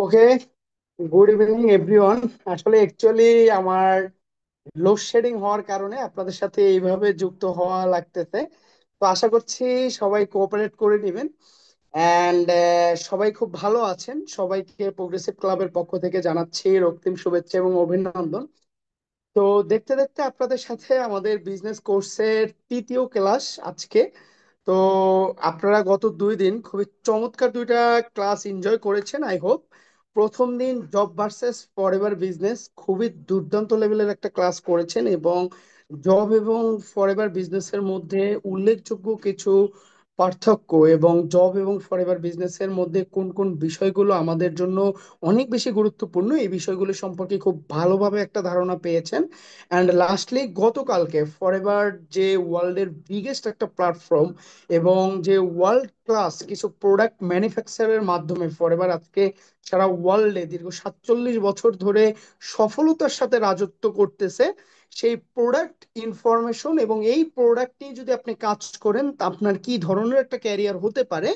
ওকে, good evening everyone. আসলে actually আমার load shedding হওয়ার কারণে আপনাদের সাথে এইভাবে যুক্ত হওয়া লাগতেছে। তো আশা করছি সবাই কোঅপারেট করে নেবেন। অ্যান্ড সবাই খুব ভালো আছেন। সবাইকে প্রোগ্রেসিভ ক্লাবের পক্ষ থেকে জানাচ্ছি রক্তিম শুভেচ্ছা এবং অভিনন্দন। তো দেখতে দেখতে আপনাদের সাথে আমাদের বিজনেস কোর্সের তৃতীয় ক্লাস আজকে। তো আপনারা গত 2 দিন খুবই চমৎকার দুইটা ক্লাস এনজয় করেছেন আই হোপ। প্রথম দিন জব ভার্সেস ফরএভার বিজনেস খুবই দুর্দান্ত লেভেলের একটা ক্লাস করেছেন, এবং জব এবং ফরএভার বিজনেসের মধ্যে উল্লেখযোগ্য কিছু পার্থক্য এবং জব এবং ফরএভার বিজনেসের মধ্যে কোন কোন বিষয়গুলো আমাদের জন্য অনেক বেশি গুরুত্বপূর্ণ এই বিষয়গুলো সম্পর্কে খুব ভালোভাবে একটা ধারণা পেয়েছেন। অ্যান্ড লাস্টলি গতকালকে ফরএভার যে ওয়ার্ল্ডের বিগেস্ট একটা প্ল্যাটফর্ম এবং যে ওয়ার্ল্ড ক্লাস কিছু প্রোডাক্ট ম্যানুফ্যাকচারের মাধ্যমে ফরএভার আজকে সারা ওয়ার্ল্ডে দীর্ঘ 47 বছর ধরে সফলতার সাথে রাজত্ব করতেছে, সেই প্রোডাক্ট ইনফরমেশন এবং এই প্রোডাক্ট নিয়ে যদি আপনি কাজ করেন তা আপনার কি ধরনের একটা ক্যারিয়ার হতে পারে,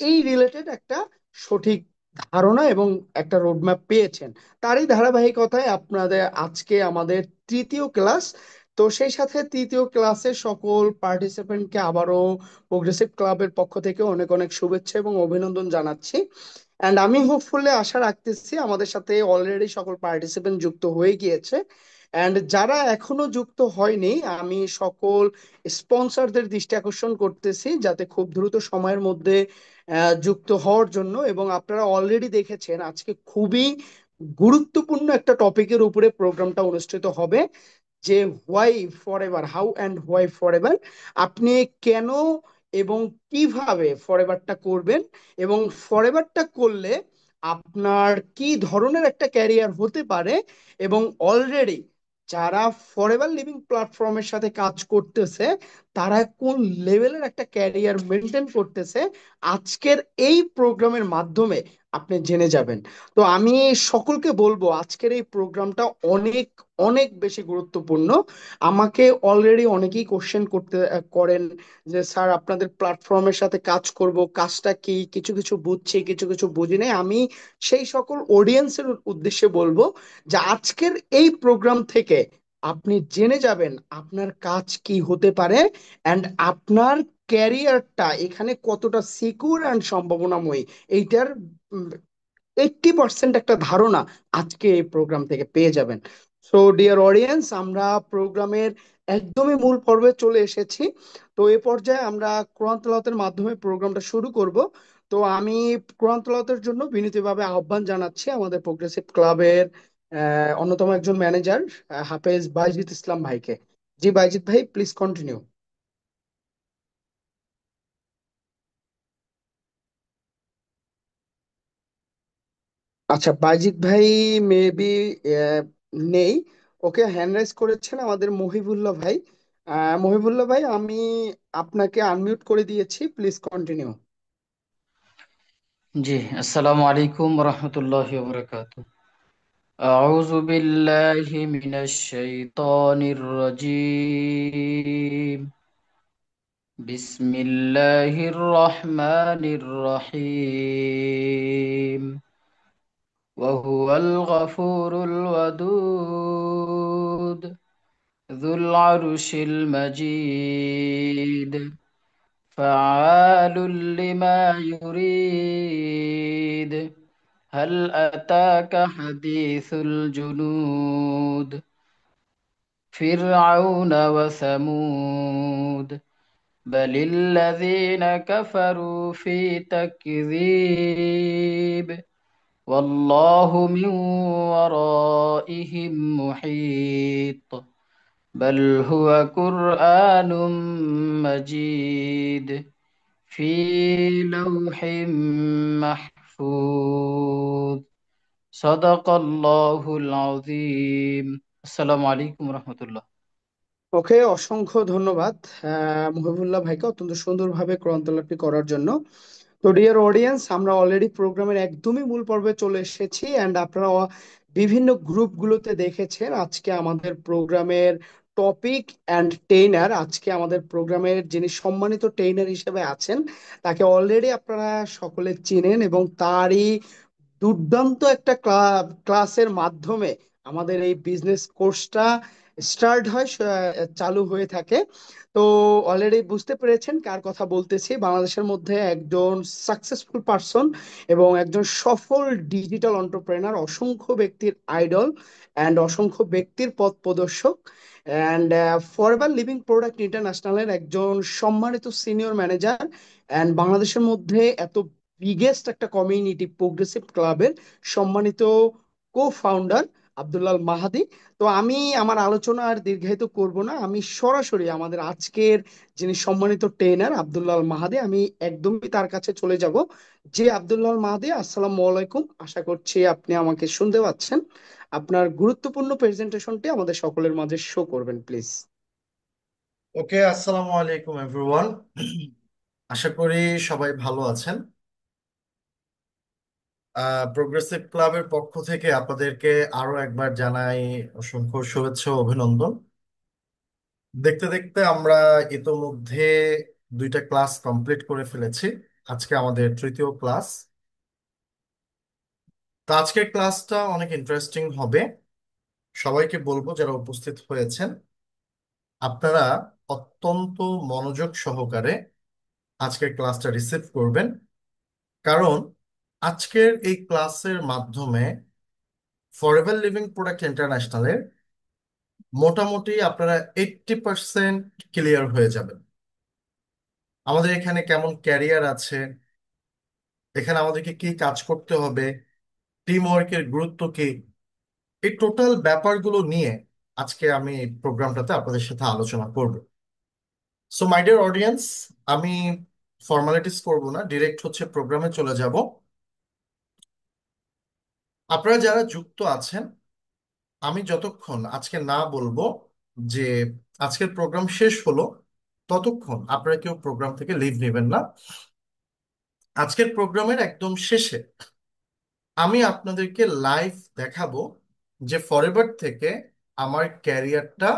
এই রিলেটেড একটা সঠিক ধারণা এবং একটা রোডম্যাপ পেয়েছেন। তারই ধারাবাহিকতায় আপনাদের আজকে আমাদের তৃতীয় ক্লাস। তো সেই সাথে তৃতীয় ক্লাসের সকল পার্টিসিপেন্টকে আবারও প্রোগ্রেসিভ ক্লাবের পক্ষ থেকে অনেক অনেক শুভেচ্ছা এবং অভিনন্দন জানাচ্ছি। অ্যান্ড আমি হোপফুলি আশা রাখতেছি আমাদের সাথে অলরেডি সকল পার্টিসিপেন্ট যুক্ত হয়ে গিয়েছে। অ্যান্ড যারা এখনো যুক্ত হয়নি, আমি সকল স্পন্সরদের দৃষ্টি আকর্ষণ করতেছি যাতে খুব দ্রুত সময়ের মধ্যে যুক্ত হওয়ার জন্য। এবং আপনারা অলরেডি দেখেছেন আজকে খুবই গুরুত্বপূর্ণ একটা টপিকের উপরে প্রোগ্রামটা অনুষ্ঠিত হবে, যে why forever, how and why forever. আপনি কেন এবং কিভাবে ফরএভারটা করবেন, এবং ফরএভারটা করলে আপনার কি ধরনের একটা ক্যারিয়ার হতে পারে, এবং অলরেডি যারা ফরএভার লিভিং প্ল্যাটফর্মের সাথে কাজ করতেছে তারা কোন লেভেলের একটা ক্যারিয়ার মেনটেন করতেছে, আজকের এই প্রোগ্রামের মাধ্যমে আপনি জেনে যাবেন। তো আমি সকলকে বলবো আজকের এই প্রোগ্রামটা অনেক অনেক বেশি গুরুত্বপূর্ণ। আমাকে অলরেডি অনেকেই কোশ্চেন করেন যে স্যার আপনাদের প্ল্যাটফর্মের সাথে কাজ করব, কাজটা কি, কিছু কিছু বুঝছি কিছু কিছু বুঝি নাই। আমি সেই সকল অডিয়েন্সের উদ্দেশ্যে বলবো যে আজকের এই প্রোগ্রাম থেকে আপনি জেনে যাবেন আপনার কাজ কি হতে পারে, অ্যান্ড আপনার ক্যারিয়ারটা এখানে কতটা সিকিউর অ্যান্ড সম্ভাবনাময়ী, এইটার 80% একটা ধারণা আজকে এই প্রোগ্রাম থেকে পেয়ে যাবেন। সো ডিয়ার অডিয়েন্স, আমরা প্রোগ্রামের একদমই মূল পর্বে চলে এসেছি। তো এ পর্যায়ে আমরা কোরআন তেলাওয়াতের মাধ্যমে প্রোগ্রামটা শুরু করব। তো আমি কোরআন তেলাওয়াতের জন্য বিনীতভাবে আহ্বান জানাচ্ছি আমাদের প্রোগ্রেসিভ ক্লাবের অন্যতম একজন ম্যানেজার হাফেজ বাইজিদ ইসলাম ভাইকে। জি বাইজিদ ভাই, প্লিজ কন্টিনিউ। আচ্ছা, বাইজিৎ ভাই মেবি নেই। ওকে, হ্যান্ড রাইজ করেছেন আমাদের মহিবুল্লাহ ভাই। মহিবুল্লাহ ভাই, আমি আপনাকে আনমিউট করে দিয়েছি, প্লিজ কন্টিনিউ। জি, আসসালামু আলাইকুম রহমতুল্লাহি ওয়া বারাকাতুহু। আউযু বিল্লাহি মিনাশ শাইতানির রাজীম। বিসমিল্লাহির রহমানির রহিম। ওয়া হুয়াল গফুরুল ওয়াদুদ যুল আরশিল মাজিদ ফাআলুল লিমা ইউরিদ। هل أتاك حديث الجنود فرعون وثمود بل الذين كفروا في تكذيب والله من ورائهم محيط بل هو قرآن مجيد في لوح محفوظ সদাকাল্লাহুল আযীম। আসসালামু আলাইকুম রহমতুল্লাহ। ওকে, অসংখ্য ধন্যবাদ মহিবুল্লাহ ভাইকে অত্যন্ত সুন্দরভাবে কোরআন তেলাওয়াতটি করার জন্য। তো ডিয়ার অডিয়েন্স, আমরা অলরেডি প্রোগ্রামের একদমই মূল পর্বে চলে এসেছি, অ্যান্ড আপনারা বিভিন্ন গ্রুপগুলোতে দেখেছেন আজকে আমাদের প্রোগ্রামের টপিক অ্যান্ড টেইনার। আজকে আমাদের প্রোগ্রামের যিনি সম্মানিত টেইনার হিসেবে আছেন তাকে অলরেডি আপনারা সকলে চিনেন, এবং তারই দুর্দান্ত একটা ক্লাসের মাধ্যমে আমাদের এই বিজনেস কোর্সটা স্টার্ট হয়, চালু হয়ে থাকে। তো অলরেডি বুঝতে পেরেছেন কার কথা বলতেছি। বাংলাদেশের মধ্যে একজন সাকসেসফুল পারসন এবং একজন সফল ডিজিটাল এন্টারপ্রেনার, অসংখ্য ব্যক্তির আইডল অ্যান্ড অসংখ্য ব্যক্তির পথ প্রদর্শক, অ্যান্ড ফরএভার লিভিং প্রোডাক্ট ইন্টারন্যাশনালের একজন সম্মানিত সিনিয়র ম্যানেজার, অ্যান্ড বাংলাদেশের মধ্যে এত বিগেস্ট একটা কমিউনিটি প্রোগ্রেসিভ ক্লাবের সম্মানিত কো ফাউন্ডার আব্দুল্লাল মাহাদি। তো আমি আমার আলোচনা আর দীর্ঘায়িত করব না, আমি সরাসরি আমাদের আজকের যিনি সম্মানিত ট্রেনার আব্দুল্লাল মাহাদি, আমি একদমই তার কাছে চলে যাব। যে আব্দুল্লাল মাহাদি, আসসালামু আলাইকুম, আশা করছি আপনি আমাকে শুনতে পাচ্ছেন। আপনার গুরুত্বপূর্ণ প্রেজেন্টেশনটি আমাদের সকলের মাঝে শো করবেন প্লিজ। ওকে, আসসালামু আলাইকুম এভরিওয়ান। আশা করি সবাই ভালো আছেন। প্রোগ্রেসিভ ক্লাবের পক্ষ থেকে আপনাদেরকে আরো একবার জানাই অসংখ্য শুভেচ্ছা ও অভিনন্দন। দেখতে দেখতে আমরা ইতোমধ্যে দুইটা ক্লাস কমপ্লিট করে ফেলেছি। আজকে আমাদের তৃতীয় ক্লাস। তো আজকের ক্লাসটা অনেক ইন্টারেস্টিং হবে। সবাইকে বলবো যারা উপস্থিত হয়েছেন, আপনারা অত্যন্ত মনোযোগ সহকারে আজকের ক্লাসটা রিসিভ করবেন। কারণ আজকের এই ক্লাসের মাধ্যমে ফরএভার লিভিং প্রোডাক্ট ইন্টারন্যাশনালের মোটামুটি আপনারা 80% ক্লিয়ার হয়ে যাবেন। আমাদের এখানে কেমন ক্যারিয়ার আছে, এখানে আমাদেরকে কি কাজ করতে হবে, টিম ওয়ার্কের গুরুত্ব কি, এই টোটাল ব্যাপারগুলো নিয়ে আজকে আমি এই প্রোগ্রামটাতে আপনাদের সাথে আলোচনা করব। সো মাই ডিয়ার অডিয়েন্স, আমি ফর্মালিটিস করব না, ডিরেক্ট হচ্ছে প্রোগ্রামে চলে যাব। আপনারা যারা যুক্ত আছেন, আমি যতক্ষণ আজকে না বলবো যে আজকের প্রোগ্রাম শেষ হলো, ততক্ষণ আপনারা কেউ প্রোগ্রাম থেকে লিভ নেবেন না। আজকের প্রোগ্রামের একদম শেষে আমি আপনাদেরকে লাইভ দেখাবো যে ফরএভার থেকে আমার ক্যারিয়ারটা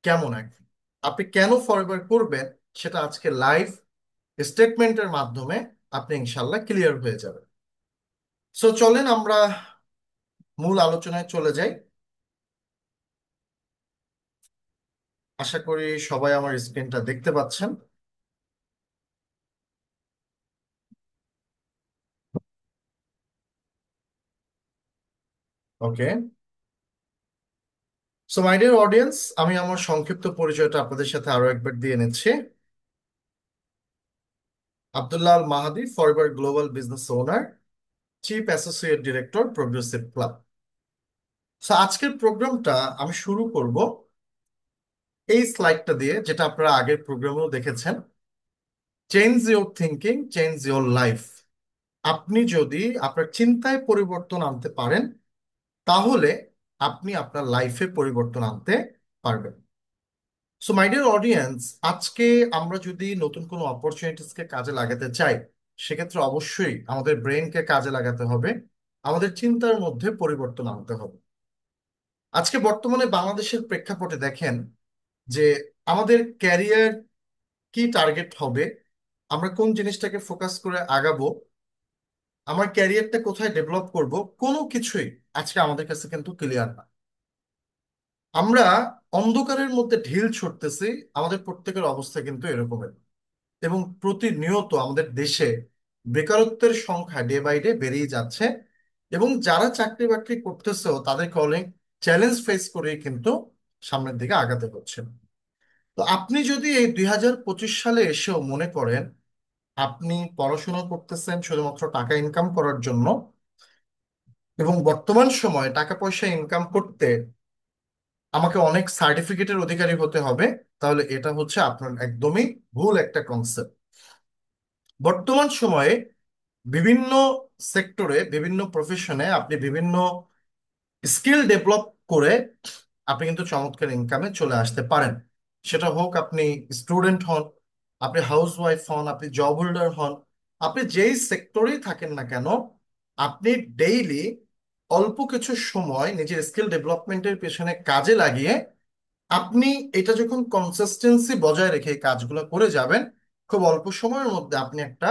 কেমন। এখন আপনি কেন ফরএভার করবেন সেটা আজকে লাইভ স্টেটমেন্টের মাধ্যমে আপনি ইনশাল্লাহ ক্লিয়ার হয়ে যাবেন। সো চলেন আমরা মূল আলোচনায় চলে যাই। আশা করি সবাই আমার স্ক্রিনটা দেখতে পাচ্ছেন। ওকে, সো মাই ডিয়ার অডিয়েন্স, আমি আমার সংক্ষিপ্ত পরিচয়টা আপনাদের সাথে আরো একবার দিয়ে নিচ্ছি। Abdullah Al Mahadi, Forever Global Business owner, chief associate director, Progressive Club. So আজকের প্রোগ্রামটা আমি শুরু করব এই স্লাইডটা দিয়ে, যেটা আপনারা আগের প্রোগ্রামেও দেখেছেন। Change your thinking, change your life. আপনি যদি আপনার চিন্তায় পরিবর্তন আনতে পারেন, তাহলে আপনি আপনার লাইফে পরিবর্তন আনতে পারবেন। সো মাই ডিয়ার অডিয়েন্স, আজকে আমরা যদি নতুন কোনো অপরচুনিটিসকে কাজে লাগাতে চাই, সেক্ষেত্রে অবশ্যই আমাদের ব্রেনকে কাজে লাগাতে হবে, আমাদের চিন্তার মধ্যে পরিবর্তন আনতে হবে। আজকে বর্তমানে বাংলাদেশের প্রেক্ষাপটে দেখেন যে আমাদের ক্যারিয়ার কি টার্গেট হবে, আমরা কোন জিনিসটাকে ফোকাস করে আগাবো, আমার ক্যারিয়ারটা কোথায় ডেভেলপ করব, কোনো কিছুই আজকে আমাদের কাছে কিন্তু ক্লিয়ার না। আমরা অন্ধকারের মধ্যে ঢিল ছুটতেছি। আমাদের প্রত্যেকের অবস্থা কিন্তু এরকমের। এবং প্রতিনিয়ত আমাদের দেশে বেকারত্বের সংখ্যা ডে বাই ডে বেড়েই যাচ্ছে। এবং যারা চাকরি বাকরি করতেছেও তাদেরকে অনেক চ্যালেঞ্জ ফেস করেই কিন্তু সামনের দিকে আগাতে হচ্ছে। তো আপনি যদি এই 2025 সালে এসেও মনে করেন আপনি পড়াশোনা করতেছেন শুধুমাত্র টাকা ইনকাম করার জন্য, এবং বর্তমান সময়ে টাকা পয়সা ইনকাম করতে আমাকে অনেক সার্টিফিকেটের অধিকারী হতে হবে, তাহলে এটা হচ্ছে আপনার একদমই ভুল একটা কনসেপ্ট। বর্তমান সময়ে বিভিন্ন সেক্টরে, বিভিন্ন প্রফেশনে আপনি বিভিন্ন স্কিল ডেভেলপ করে আপনি কিন্তু চমৎকার ইনকামে চলে আসতে পারেন। সেটা হোক আপনি স্টুডেন্ট হন, আপনি হাউস ওয়াইফ হন, আপনি জব হোল্ডার হন, আপনি যেই সেক্টরেই থাকেন না কেন, আপনি ডেইলি অল্প কিছু সময় নিজের স্কিল ডেভেলপমেন্টের পেছনে কাজে লাগিয়ে আপনি এটা যখন কনসিস্টেন্সি বজায় রেখে এই কাজগুলো করে যাবেন, খুব অল্প সময়ের মধ্যে আপনি একটা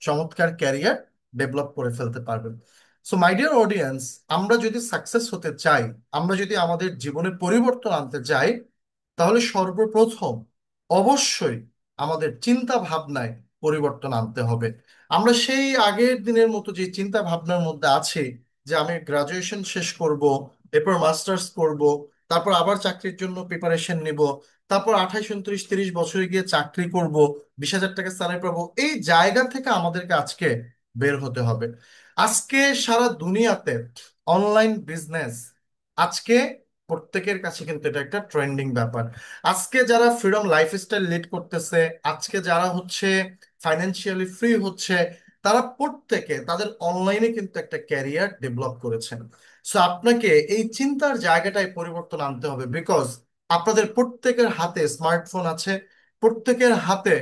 চমৎকার ক্যারিয়ার ডেভেলপ করে ফেলতে পারবেন। সো মাই ডিয়ার অডিয়েন্স, আমরা যদি সাকসেস হতে চাই, আমরা যদি আমাদের জীবনে পরিবর্তন আনতে চাই, তাহলে সর্বপ্রথম অবশ্যই আমাদের চিন্তা ভাবনায় পরিবর্তন আনতে হবে। আমরা সেই আগের দিনের মতো যে চিন্তা ভাবনার মধ্যে আছি, যে আমি গ্রাজুয়েশন শেষ করব, এরপর মাস্টার্স করব, তারপর আবার চাকরির জন্য প্রিপারেশন নিব, তারপর 28, 29, 30 বছরে গিয়ে চাকরি করব, 20,000 টাকা স্যালারি পাবো, এই জায়গা থেকে আমাদেরকে আজকে বের হতে হবে। আজকে সারা দুনিয়াতে অনলাইন বিজনেস, আজকে প্রত্যেকের কাছে কিন্তু এটা একটা ট্রেন্ডিং ব্যাপার। আজকে যারা ফ্রিডম লাইফস্টাইল লিড করতেছে, আজকে যারা হচ্ছে ফাইন্যান্সিয়ালি ফ্রি হচ্ছে, তারা প্রত্যেকে তাদের অনলাইনে কিন্তু একটা ক্যারিয়ার ডেভেলপ করেছেন। সো আপনাকে এই চিন্তার জায়গাটায় পরিবর্তন আনতে হবে, বিকজ আপনাদের প্রত্যেকের হাতে স্মার্টফোন আছে, প্রত্যেকের হাতে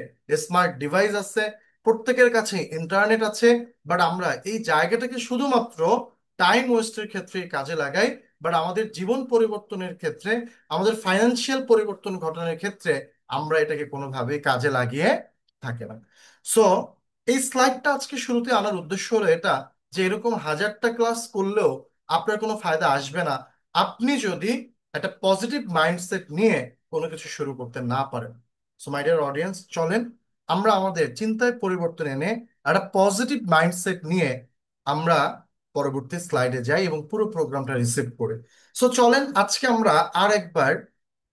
স্মার্ট ডিভাইস আছে, প্রত্যেকের কাছে ইন্টারনেট আছে। বাট আমরা এই জায়গাটাকে শুধুমাত্র টাইম ওয়েস্টের ক্ষেত্রে কাজে লাগাই, বাট আমাদের জীবন পরিবর্তনের ক্ষেত্রে, আমাদের ফাইন্যান্সিয়াল পরিবর্তন ঘটানোর ক্ষেত্রে আমরা এটাকে কোনোভাবেই কাজে লাগিয়ে থাকে না। সো এই স্লাইডটা আজকে শুরুতে আনার উদ্দেশ্য হলো এটা, যে এরকম 1000টা ক্লাস করলেও আপনার কোনো ফায়দা আসবে না আপনি যদি একটা পজিটিভ মাইন্ডসেট নিয়ে কোনো কিছু শুরু করতে না পারেন। সো মাই ডিয়ার অডিয়েন্স, চলেন আমরা আমাদের চিন্তায় পরিবর্তন এনে একটা পজিটিভ মাইন্ডসেট নিয়ে আমরা পরবর্তী স্লাইডে যাই এবং পুরো প্রোগ্রামটা রিসিভ করি। সো চলেন আজকে আমরা আর একবার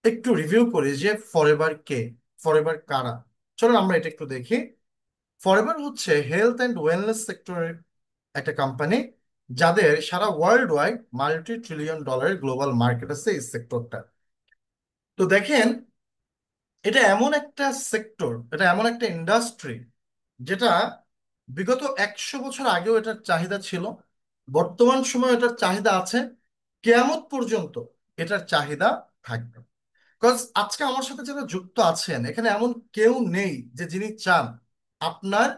একটু রিভিউ করি যে ফরএভার কে, ফরএভার কারা। চলুন আমরা এটা একটু দেখি। ফরএভার হচ্ছে হেলথ অ্যান্ড ওয়েলনেস সেক্টরের একটা কোম্পানি, যাদের সারা world wide $multi-trillion global market আছে এই সেক্টরটা। তো দেখেন, এটা এমন একটা সেক্টর, এটা এমন একটা ইন্ডাস্ট্রি যেটা বিগত 100 বছর আগেও এটার চাহিদা ছিল, বর্তমান সময়ে এটার চাহিদা আছে, কেয়ামত পর্যন্ত এটার চাহিদা থাকবে। বিকজ আজকে আমার সাথে যারা যুক্ত আছেন, এখানে এমন কেউ নেই যে যিনি চান আপনার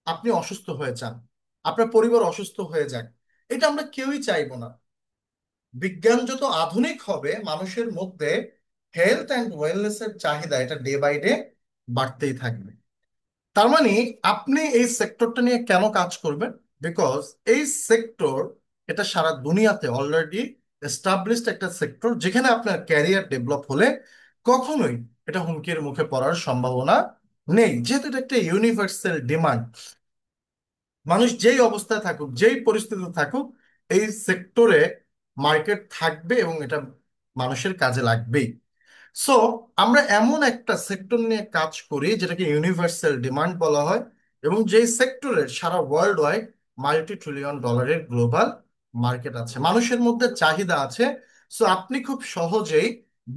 আপনি অসুস্থ হয়ে যান, আপনার পরিবার অসুস্থ হয়ে যাক। এটা আমরা কেউই চাইবো না। বিজ্ঞান যত আধুনিক হবে, মানুষের মধ্যে হেলথ অ্যান্ড ওয়েলনেস এর চাহিদা এটা ডে বাই ডে বাড়তেই থাকবে। তার মানে আপনি এই সেক্টরটা নিয়ে কেন কাজ করবেন? বিকজ এই সেক্টর, এটা সারা দুনিয়াতে অলরেডি এস্টাবলিশড একটা সেক্টর, যেখানে আপনার ক্যারিয়ার ডেভেলপ হলে কখনোই এটা হুমকির মুখে পড়ার সম্ভাবনা নেই, যেহেতু এটা একটা ইউনিভার্সাল ডিমান্ড। মানুষ যেই অবস্থায় থাকুক, যেই পরিস্থিতিতে থাকুক, এই সেক্টরে মার্কেট থাকবে এবং এটা মানুষের কাজে লাগবেই। সো আমরা এমন একটা সেক্টর নিয়ে কাজ করি যেটাকে ইউনিভার্সাল ডিমান্ড বলা হয়, এবং যেই সেক্টরের সারা world wide $multi-trillion global market আছে, মানুষের মধ্যে চাহিদা আছে। সো আপনি খুব সহজেই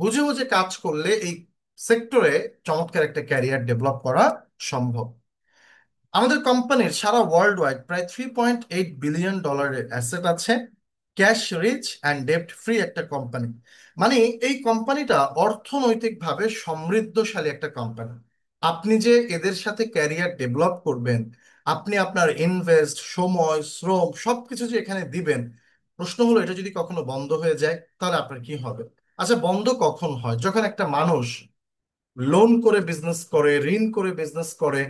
বুঝে বুঝে কাজ করলে এই সেক্টরে চমৎকার একটা ক্যারিয়ার ডেভেলপ করা সম্ভব। আমাদের কোম্পানির সারা ওয়ার্ল্ড ওয়াইড প্রায় $3.8 বিলিয়ন অ্যাসেট আছে। ক্যাশ রিচ অ্যান্ড ডেপ্ট ফ্রি একটা কোম্পানি, মানে এই কোম্পানিটা অর্থনৈতিকভাবে সমৃদ্ধশালী একটা কোম্পানি। আপনি যে এদের সাথে ক্যারিয়ার ডেভেলপ করবেন, আপনি আপনার ইনভেস্ট, সময়, শ্রম সবকিছু যে এখানে দিবেন, প্রশ্ন হলো এটা যদি কখনো বন্ধ হয়ে যায় তাহলে আপনার কি হবে? আচ্ছা, বন্ধ কখন হয়? যখন একটা মানুষ লোন করে বিজনেস করে, ঋণ করে বিজনেস করে,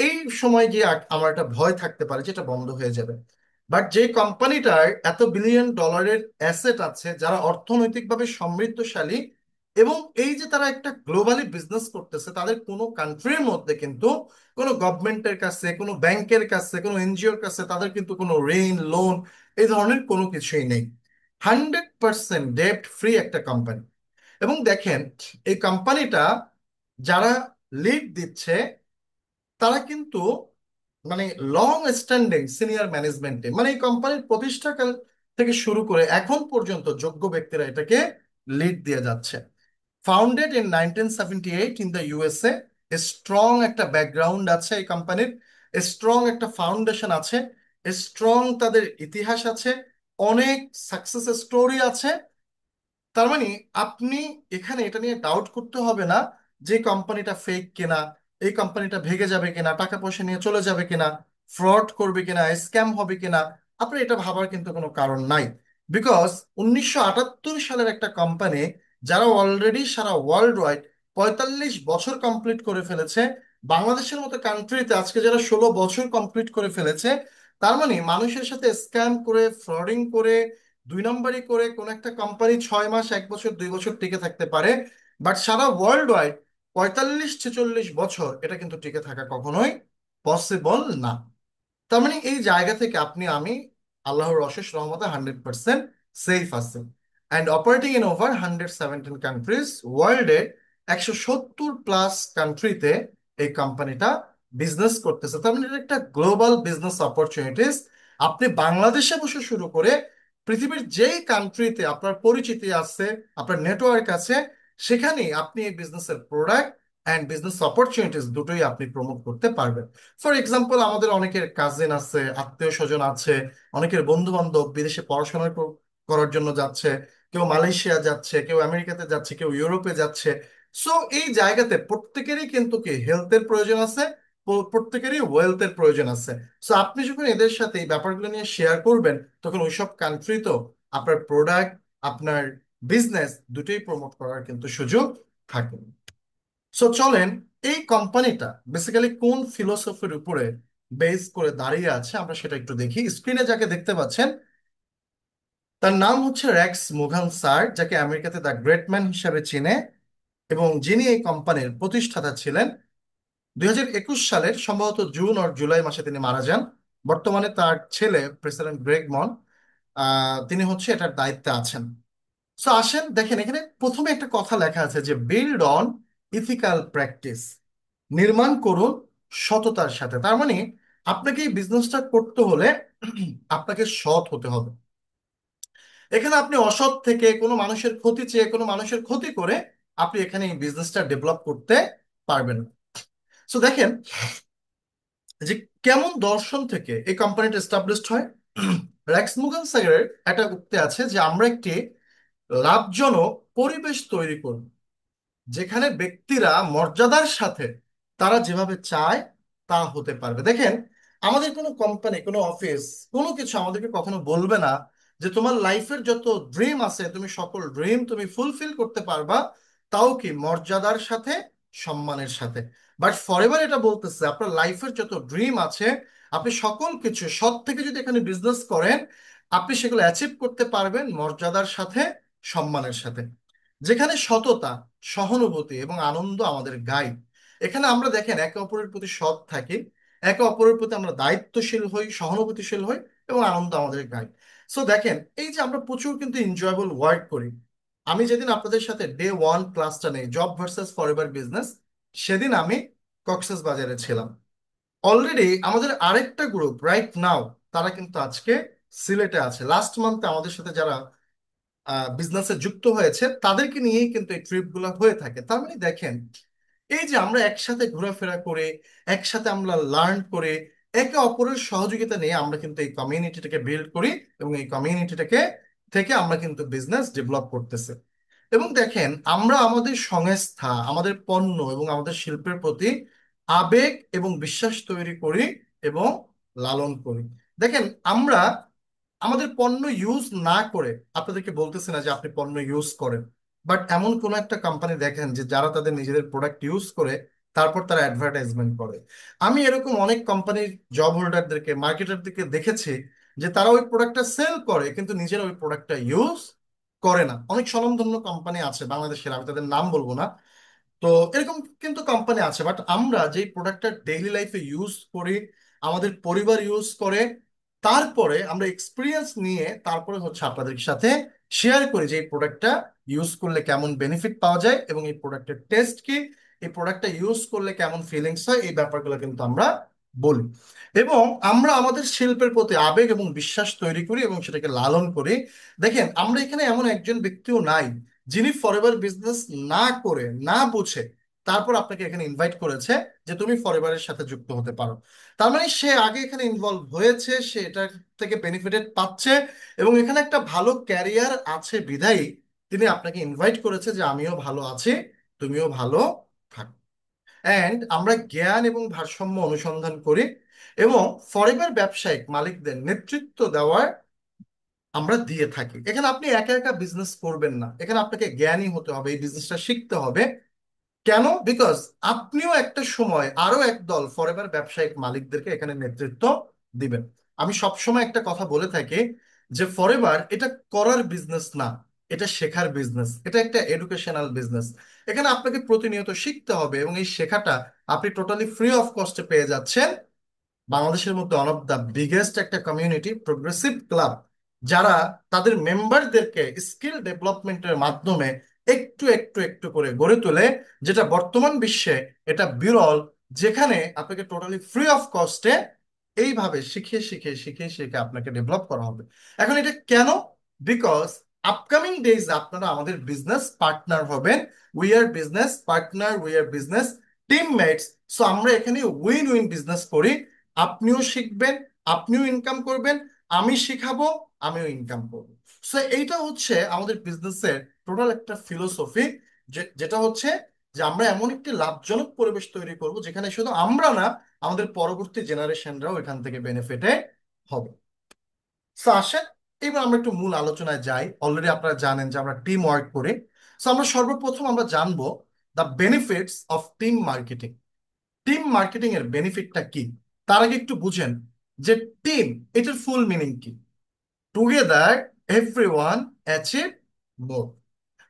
এই সময় গিয়ে আমার একটা ভয় থাকতে পারে যে এটা বন্ধ হয়ে যাবে। বাট যে কোম্পানিটার এত বিলিয়ন ডলারের অ্যাসেট আছে, যারা অর্থনৈতিকভাবে সমৃদ্ধশালী, এবং এই যে তারা একটা গ্লোবালি বিজনেস করতেছে, তাদের কোনো কান্ট্রির মধ্যে কিন্তু কোনো গভর্নমেন্টের কাছে, কোনো ব্যাংকের কাছে, কোনো এনজিওর কাছে তাদের কিন্তু কোনো ঋণ, লোন এই ধরনের কোনো কিছুই নেই। 100% ডেট ফ্রি একটা কোম্পানি। এবং দেখেন, এই কোম্পানিটা যারা লিড দিচ্ছে, তারা কিন্তু মানে লং স্ট্যান্ডিং সিনিয়র ম্যানেজমেন্টে, মানে এই কোম্পানির প্রতিষ্ঠাকাল থেকে শুরু করে এখন পর্যন্ত যোগ্য ব্যক্তিরা এটাকে লিড দিয়ে যাচ্ছে। Founded in 1978 in the USA. Strong একটা ব্যাকগ্রাউন্ড আছে এই কোম্পানির, স্ট্রং একটা ফাউন্ডেশন আছে, স্ট্রং তাদের ইতিহাস আছে, অনেক সাকসেস স্টোরি আছে। তার মানে আপনি এখানে এটা নিয়ে ডাউট করতে হবে না যে কোম্পানিটা ফেক কিনা, এই কোম্পানিটা ভেঙে যাবে কিনা, টাকা পয়সা নিয়ে চলে যাবে কিনা, ফ্রড করবে কিনা, স্ক্যাম হবে কিনা। আপনার এটা ভাবার কিন্তু কোনো কারণ নাই। বিকজ 1978 সালের একটা কোম্পানি, যারা অলরেডি সারা ওয়ার্ল্ড ওয়াইড 45 বছর কমপ্লিট করে ফেলেছে, বাংলাদেশের মতো কান্ট্রিতে আজকে যারা 16 বছর কমপ্লিট করে ফেলেছে, তার মানে মানুষের সাথে স্ক্যাম করে, ফ্রডিং করে, 2 নম্বরই করে কোন একটা কোম্পানি 6 মাস, 1 বছর, 2 বছর টিকে থাকতে পারে, বাট সারা ওয়ার্ল্ড ওয়াইড 45-46 বছর এটা কিন্তু টিকে থাকা কখনোই পসিবল না। তার মানে এই জায়গা থেকে আপনি আমি আল্লাহর অশেষ রহমতে 100% সেফ আছি। And operating in over 117 countries ওয়ার্ল্ডে, 170+ কান্ট্রিতে এই কোম্পানিটা বিজনেস করতেছে। তার মানে এটা একটা গ্লোবাল বিজনেস অপরচুনিটিস। আপনি বাংলাদেশে বসে শুরু করে পৃথিবীর যেই কান্ট্রিতে আপনার পরিচিতি আছে, আপনার নেটওয়ার্ক আছে, সেখানেই আপনি এই বিজনেসের প্রোডাক্ট অ্যান্ড বিজনেস অপরচুনিটিস দুটোই আপনি প্রমোট করতে পারবেন। ফর এক্সাম্পল, আমাদের অনেকের কাজিন আছে, আত্মীয় স্বজন আছে, অনেকের বন্ধু বান্ধব বিদেশে পড়াশোনা করার জন্য যাচ্ছে, কেউ মালয়েশিয়া যাচ্ছে, কেউ আমেরিকাতে যাচ্ছে, কেউ ইউরোপে যাচ্ছে। সো এই জায়গাতে প্রত্যেকেরই কিন্তু কি হেলথের প্রয়োজন আছে, প্রত্যেকেরই ওয়েলথের প্রয়োজন আছে। সো আপনি যখন এদের সাথে এই ব্যাপারগুলো নিয়ে শেয়ার করবেন, তখন ওইসব কান্ট্রি তো আপনার প্রোডাক্ট, আপনার বিজনেস দুটোই প্রমোট করার কিন্তু সুযোগ থাকে। সো চলেন, এই কোম্পানিটা বেসিক্যালি কোন ফিলোসফির উপরে বেস করে দাঁড়িয়ে আছে আমরা সেটা একটু দেখি। স্ক্রিনে যাকে দেখতে পাচ্ছেন তার নাম হচ্ছে রেক্স মুঘাল স্যার, যাকে আমেরিকাতে দ্য গ্রেট ম্যান হিসেবে চিনে, এবং যিনি এই কোম্পানির প্রতিষ্ঠাতা ছিলেন। 2021 সালের সম্ভবত জুন আর জুলাই মাসে তিনি মারা যান। বর্তমানে তার ছেলে প্রেসিডেন্ট গ্রেগ মন, তিনি হচ্ছে এটার দায়িত্বে আছেন। সো আসেন দেখেন, এখানে প্রথমে একটা কথা লেখা আছে যে বিল্ড অন ইথিক্যাল প্র্যাকটিস, নির্মাণ করুন সততার সাথে। তার মানে আপনাকে এই বিজনেসটা করতে হলে আপনাকে সৎ হতে হবে। এখানে আপনি অসৎ থেকে, কোনো মানুষের ক্ষতি চেয়ে, কোনো মানুষের ক্ষতি করে আপনি এখানে এই বিজনেসটা ডেভেলপ করতে পারবেন। সো দেখেন যে কেমন দর্শন থেকে এই কোম্পানিটা এস্টাবলিশড হয়। রেক্স মুগান সাগরের একটা উক্তি আছে যে আমরা একটি লাভজনক পরিবেশ তৈরি করব, যেখানে ব্যক্তিরা মর্যাদার সাথে তারা যেভাবে চায় তা হতে পারবে। দেখেন, আমাদের কোনো কোম্পানি, কোনো অফিস, কোনো কিছু আমাদেরকে কখনো বলবে না যে তোমার লাইফের যত ড্রিম আছে তুমি সকল ড্রিম তুমি ফুলফিল করতে পারবা, তাও কি মর্যাদার সাথে, সম্মানের সাথে। বাট ফরএভার এটা বলতেছে আপনার লাইফের যত ড্রিম আছে, আপনি সকল কিছু সৎ থেকে যদি এখানে বিজনেস করেন, আপনি সেগুলো অ্যাচিভ করতে পারবেন মর্যাদার সাথে, সম্মানের সাথে। যেখানে সততা, সহানুভূতি এবং আনন্দ আমাদের গাইড। এখানে আমরা দেখেন একে অপরের প্রতি সৎ থাকি, একে অপরের প্রতি আমরা দায়িত্বশীল হই, সহানুভূতিশীল হই, এবং আনন্দ আমাদের গাইড। সো দেখেন, এই যে আমরা প্রচুর কিন্তু এনজয়েবল ওয়ার্ক করি। আমি যেদিন আপনাদের সাথে ডে 1 ক্লাসটা নেই, জব ভার্সেস ফরএভার বিজনেস, সেদিন আমি কক্সেস বাজারে ছিলাম। অলরেডি আমাদের আরেকটা গ্রুপ রাইট নাও, তারা কিন্তু আজকে সিলেটে আছে। লাস্ট মান্থে আমাদের সাথে যারা বিজনেসে যুক্ত হয়েছে তাদেরকে নিয়েই কিন্তু এই ট্রিপ গুলো হয়ে থাকে। তার মানে দেখেন, এই যে আমরা একসাথে ঘোরাফেরা করে, একসাথে আমরা লার্ন করে, একে অপরের সহযোগিতা নিয়ে আমরা কিন্তু এই কমিউনিটিটাকে বিল্ড করি, এবং এই কমিউনিটিটাকে থেকে আমরা কিন্তু বিজনেস ডেভেলপ করতেছি। এবং দেখেন, আমরা আমাদের সংস্থা, আমাদের পণ্য এবং আমাদের শিল্পের প্রতি আবেগ এবং বিশ্বাস তৈরি করি এবং লালন করি। দেখেন, আমরা আমাদের পণ্য ইউজ না করে, আপনাদেরকে বলতেছি না যে আপনি পণ্য ইউজ করেন, বাট এমন কোন একটা কোম্পানি দেখেন যে যারা তাদের নিজেদের প্রোডাক্ট ইউজ করে তারপর তারা অ্যাডভার্টাইজমেন্ট করে। আমি এরকম অনেক কোম্পানির জব হোল্ডারদেরকে, মার্কেটারদেরকে দেখেছি যে তারা ওই প্রোডাক্টটা সেল করে কিন্তু নিজেরা ওই প্রোডাক্টটা ইউজ করে না। অনেক স্বনামধন্য কোম্পানি আছে বাংলাদেশের, আমি তাদের নাম বলবো না। তো এরকম কিন্তু কোম্পানি আছে, বাট আমরা যেই প্রোডাক্টটা ডেইলি লাইফে ইউজ করি, আমাদের পরিবার ইউজ করে, তারপরে আমরা এক্সপিরিয়েন্স নিয়ে তারপরে হচ্ছে আপনাদের সাথে শেয়ার করি যে এই প্রোডাক্টটা ইউজ করলে কেমন বেনিফিট পাওয়া যায় এবং এই প্রোডাক্টের টেস্ট কি, এই প্রোডাক্টটা ইউজ করলে কেমন ফিলিংস হয়, এই ব্যাপারগুলো কিন্তু আমরা বলি। এবং আমরা আমাদের শিল্পের প্রতি আবেগ এবং বিশ্বাস তৈরি করি এবং সেটাকে লালন করি। দেখেন, আমরা এখানে এমন একজন ব্যক্তিও নাই যিনি ফরএভার বিজনেস না করে, না বুঝে তারপর আপনাকে এখানে ইনভাইট করেছে যে তুমি ফরএভারের সাথে যুক্ত হতে পারো। তার মানে সে আগে এখানে ইনভলভ হয়েছে, সে এটা থেকে বেনিফিটেড পাচ্ছে, এবং এখানে একটা ভালো ক্যারিয়ার আছে বিধায়ী তিনি আপনাকে ইনভাইট করেছে যে আমিও ভালো আছি, তুমিও ভালো থাকো। অ্যান্ড আমরা জ্ঞান এবং ভারসাম্য অনুসন্ধান করি, এবং ফরএভার ব্যবসায়িক মালিকদের নেতৃত্ব দেওয়ার আমরা দিয়ে থাকি। এখানে আপনি একা একা বিজনেস করবেন না, এখানে আপনাকে জ্ঞানী হতে হবে, এই বিজনেসটা শিখতে হবে। কেন? বিকজ আপনিও একটা সময় আরো একদল ফরএভার ব্যবসায়িক মালিকদেরকে এখানে নেতৃত্ব দিবেন। আমি সবসময় একটা কথা বলে থাকি যে ফরএভার এটা করার বিজনেস না, এটা শেখার বিজনেস, এটা একটা এডুকেশনাল বিজনেস। এখানে আপনাকে প্রতিনিয়ত শিখতে হবে এবং এই শেখাটা আপনি টোটালি ফ্রি অফ কস্টে পেয়ে যাচ্ছেন বাংলাদেশের মধ্যে ওয়ান অফ দ্য বিগেস্ট একটা কমিউনিটি প্রোগ্রেসিভ ক্লাব, যারা তাদের মেম্বারদেরকে স্কিল ডেভেলপমেন্টের মাধ্যমে একটু একটু একটু করে গড়ে তোলে, যেটা বর্তমান বিশ্বে এটা বিরল, যেখানে আপনাকে টোটালি ফ্রি অফ কস্টে এইভাবে শিখে শিখে শিখে শিখে আপনাকে ডেভেলপ করা হবে। এখন এটা কেন? বিকজ আপকামিং ডেজ আপনারা আমাদের বিজনেস পার্টনার হবেন। We are business partner, we are business teammates. So আমরা এখানে উইন উইন বিজনেস করি। আপনিও শিখবেন, আপনিও ইনকাম করবেন, আমি শিখাবো, আমিও ইনকাম করবো। সো এইটা হচ্ছে আমাদের বিজনেসের টোটাল একটা ফিলোসফি, যেটা হচ্ছে যে আমরা এমন একটি লাভজনক পরিবেশ তৈরি করব যেখানে শুধু আমরা না, আমাদের পরবর্তী জেনারেশনরাও এখান থেকে বেনিফিটে হবে। সো আসেন এবার আমরা একটু মূল আলোচনায় যাই। অলরেডি আপনারা জানেন যে আমরা টিম ওয়ার্ক করি। সো আমরা সর্বপ্রথম আমরা জানবো the benefits of team marketing. Team marketing এর বেনিফিটটা কি তার আগে একটু বুঝেন যে টিম, এটার ফুল মিনিং কি। টুগেদার এভরিওয়ান অ্যাচিভ মোর,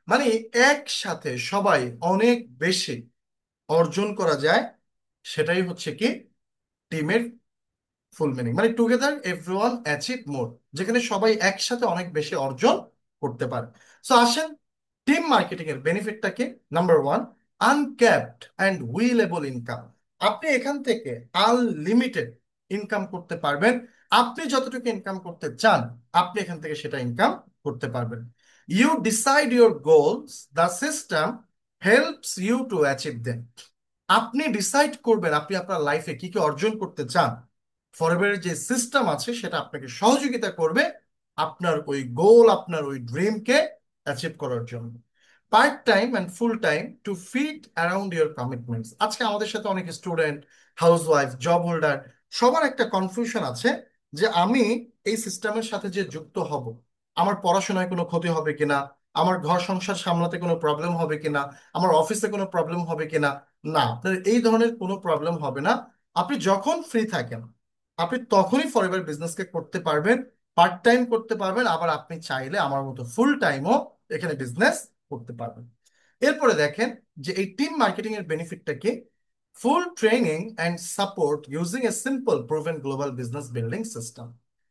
মানে একসাথে সবাই অনেক বেশি অর্জন করা যায়, সেটাই হচ্ছে কি টিমের ফুল মিনিং। মানে টুগেদার এভরিওয়ান অ্যাচিভ মোর, যেখানে সবাই একসাথে অনেক বেশি অর্জন করতে পারে। সো আসেন টিম মার্কেটিং এর বেনিফিটটা কি। Number one, uncapped and willable income. আপনি এখান থেকে আনলিমিটেড ইনকাম করতে পারবেন। আপনি যতটুকু ইনকাম করতে চান আপনি এখান থেকে সেটা ইনকাম করতে পারবেন। You decide your goals, the system helps you to achieve them. আপনি ডিসাইড করবেন আপনি আপনার লাইফে কি কি অর্জন করতে চান। ফরএভারের যে সিস্টেম আছে সেটা আপনাকে সহযোগিতা করবে আপনার ওই গোল, আপনার ওই ড্রিমকে অ্যাচিভ করার জন্য। Part time and full time to fit around your commitments. আজকে আমাদের সাথে অনেক স্টুডেন্ট, হাউসওয়াইফ, জব হোল্ডার, সবার একটা কনফিউশন আছে যে আমি এই সিস্টেমের সাথে যে যুক্ত হব, আমার পড়াশোনায় কোনো ক্ষতি হবে কিনা, আমার ঘর সংসার সামলাতে কোনো প্রবলেম হবে কিনা, আমার অফিসে কোনো প্রবলেম হবে কিনা। না, আপনার এই ধরনের কোনো প্রবলেম হবে না। আপনি যখন ফ্রি থাকেন আপনি তখনই ফরএভার বিজনেসকে করতে পারবেন, পার্ট টাইম করতে পারবেন, আবার আপনি চাইলে আমার মতো ফুল টাইমও এখানে বিজনেস করতে পারবেন। এরপরে দেখেন যে এই টিম মার্কেটিং এর বেনিফিটটা কি। Full training and support using a simple proven global business building system.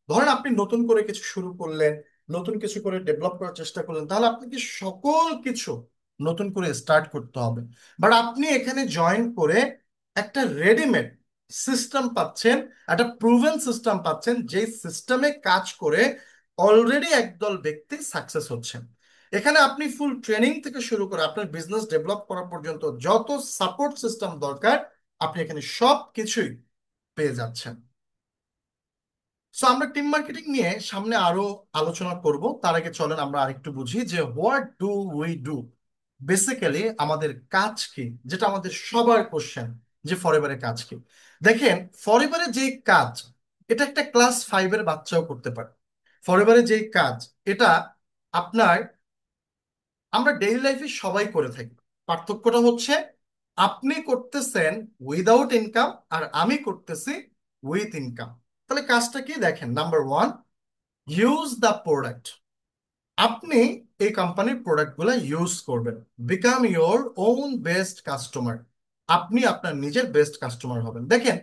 ধরেন আপনি নতুন করে কিছু শুরু করলেন, নতুন কিছু করে ডেভেলপ করার চেষ্টা করলেন, তাহলে আপনাকে সকল কিছু নতুন করে স্টার্ট করতে হবে। বাট আপনি এখানে জয়েন করে একটা রেডিমেড সিস্টেম পাচ্ছেন, একটা প্রুভেন সিস্টেম পাচ্ছেন, যে সিস্টেমে কাজ করে অলরেডি একদল ব্যক্তি সাকসেস হচ্ছেন। এখানে আপনি ফুল ট্রেনিং থেকে শুরু করে আপনার বিজনেস ডেভেলপ করা পর্যন্ত যত সাপোর্ট সিস্টেম দরকার আপনি এখানে সব কিছুই পেয়ে যাচ্ছেন। সো আমরা টিম মার্কেটিং নিয়ে সামনে আরো আলোচনা করব, তার আগে চলেন আমরা আরেকটু বুঝি যে what do we do. Basically আমাদের কাজ কি, যেটা আমাদের সবার কোশ্চেন যে ফরএভারের কাজ কি। দেখেন ফরএভারের যে কাজ এটা একটা ক্লাস 5-এর বাচ্চাও করতে পারে। ফরএভারের যে কাজ এটা আপনার আমরা ডেইলি লাইফে সবাই করে থাকি। পার্থক্যটা হচ্ছে আপনি করতেছেন উইদাউট ইনকাম আর আমি করতেছি উইথ ইনকাম। তাহলে কাজটা কি দেখেন। Number one, use the product. আপনি এই কোম্পানির প্রোডাক্টগুলো ইউজ করবেন। Become your own best customer. আপনি আপনার নিজের বেস্ট কাস্টমার হবেন। দেখেন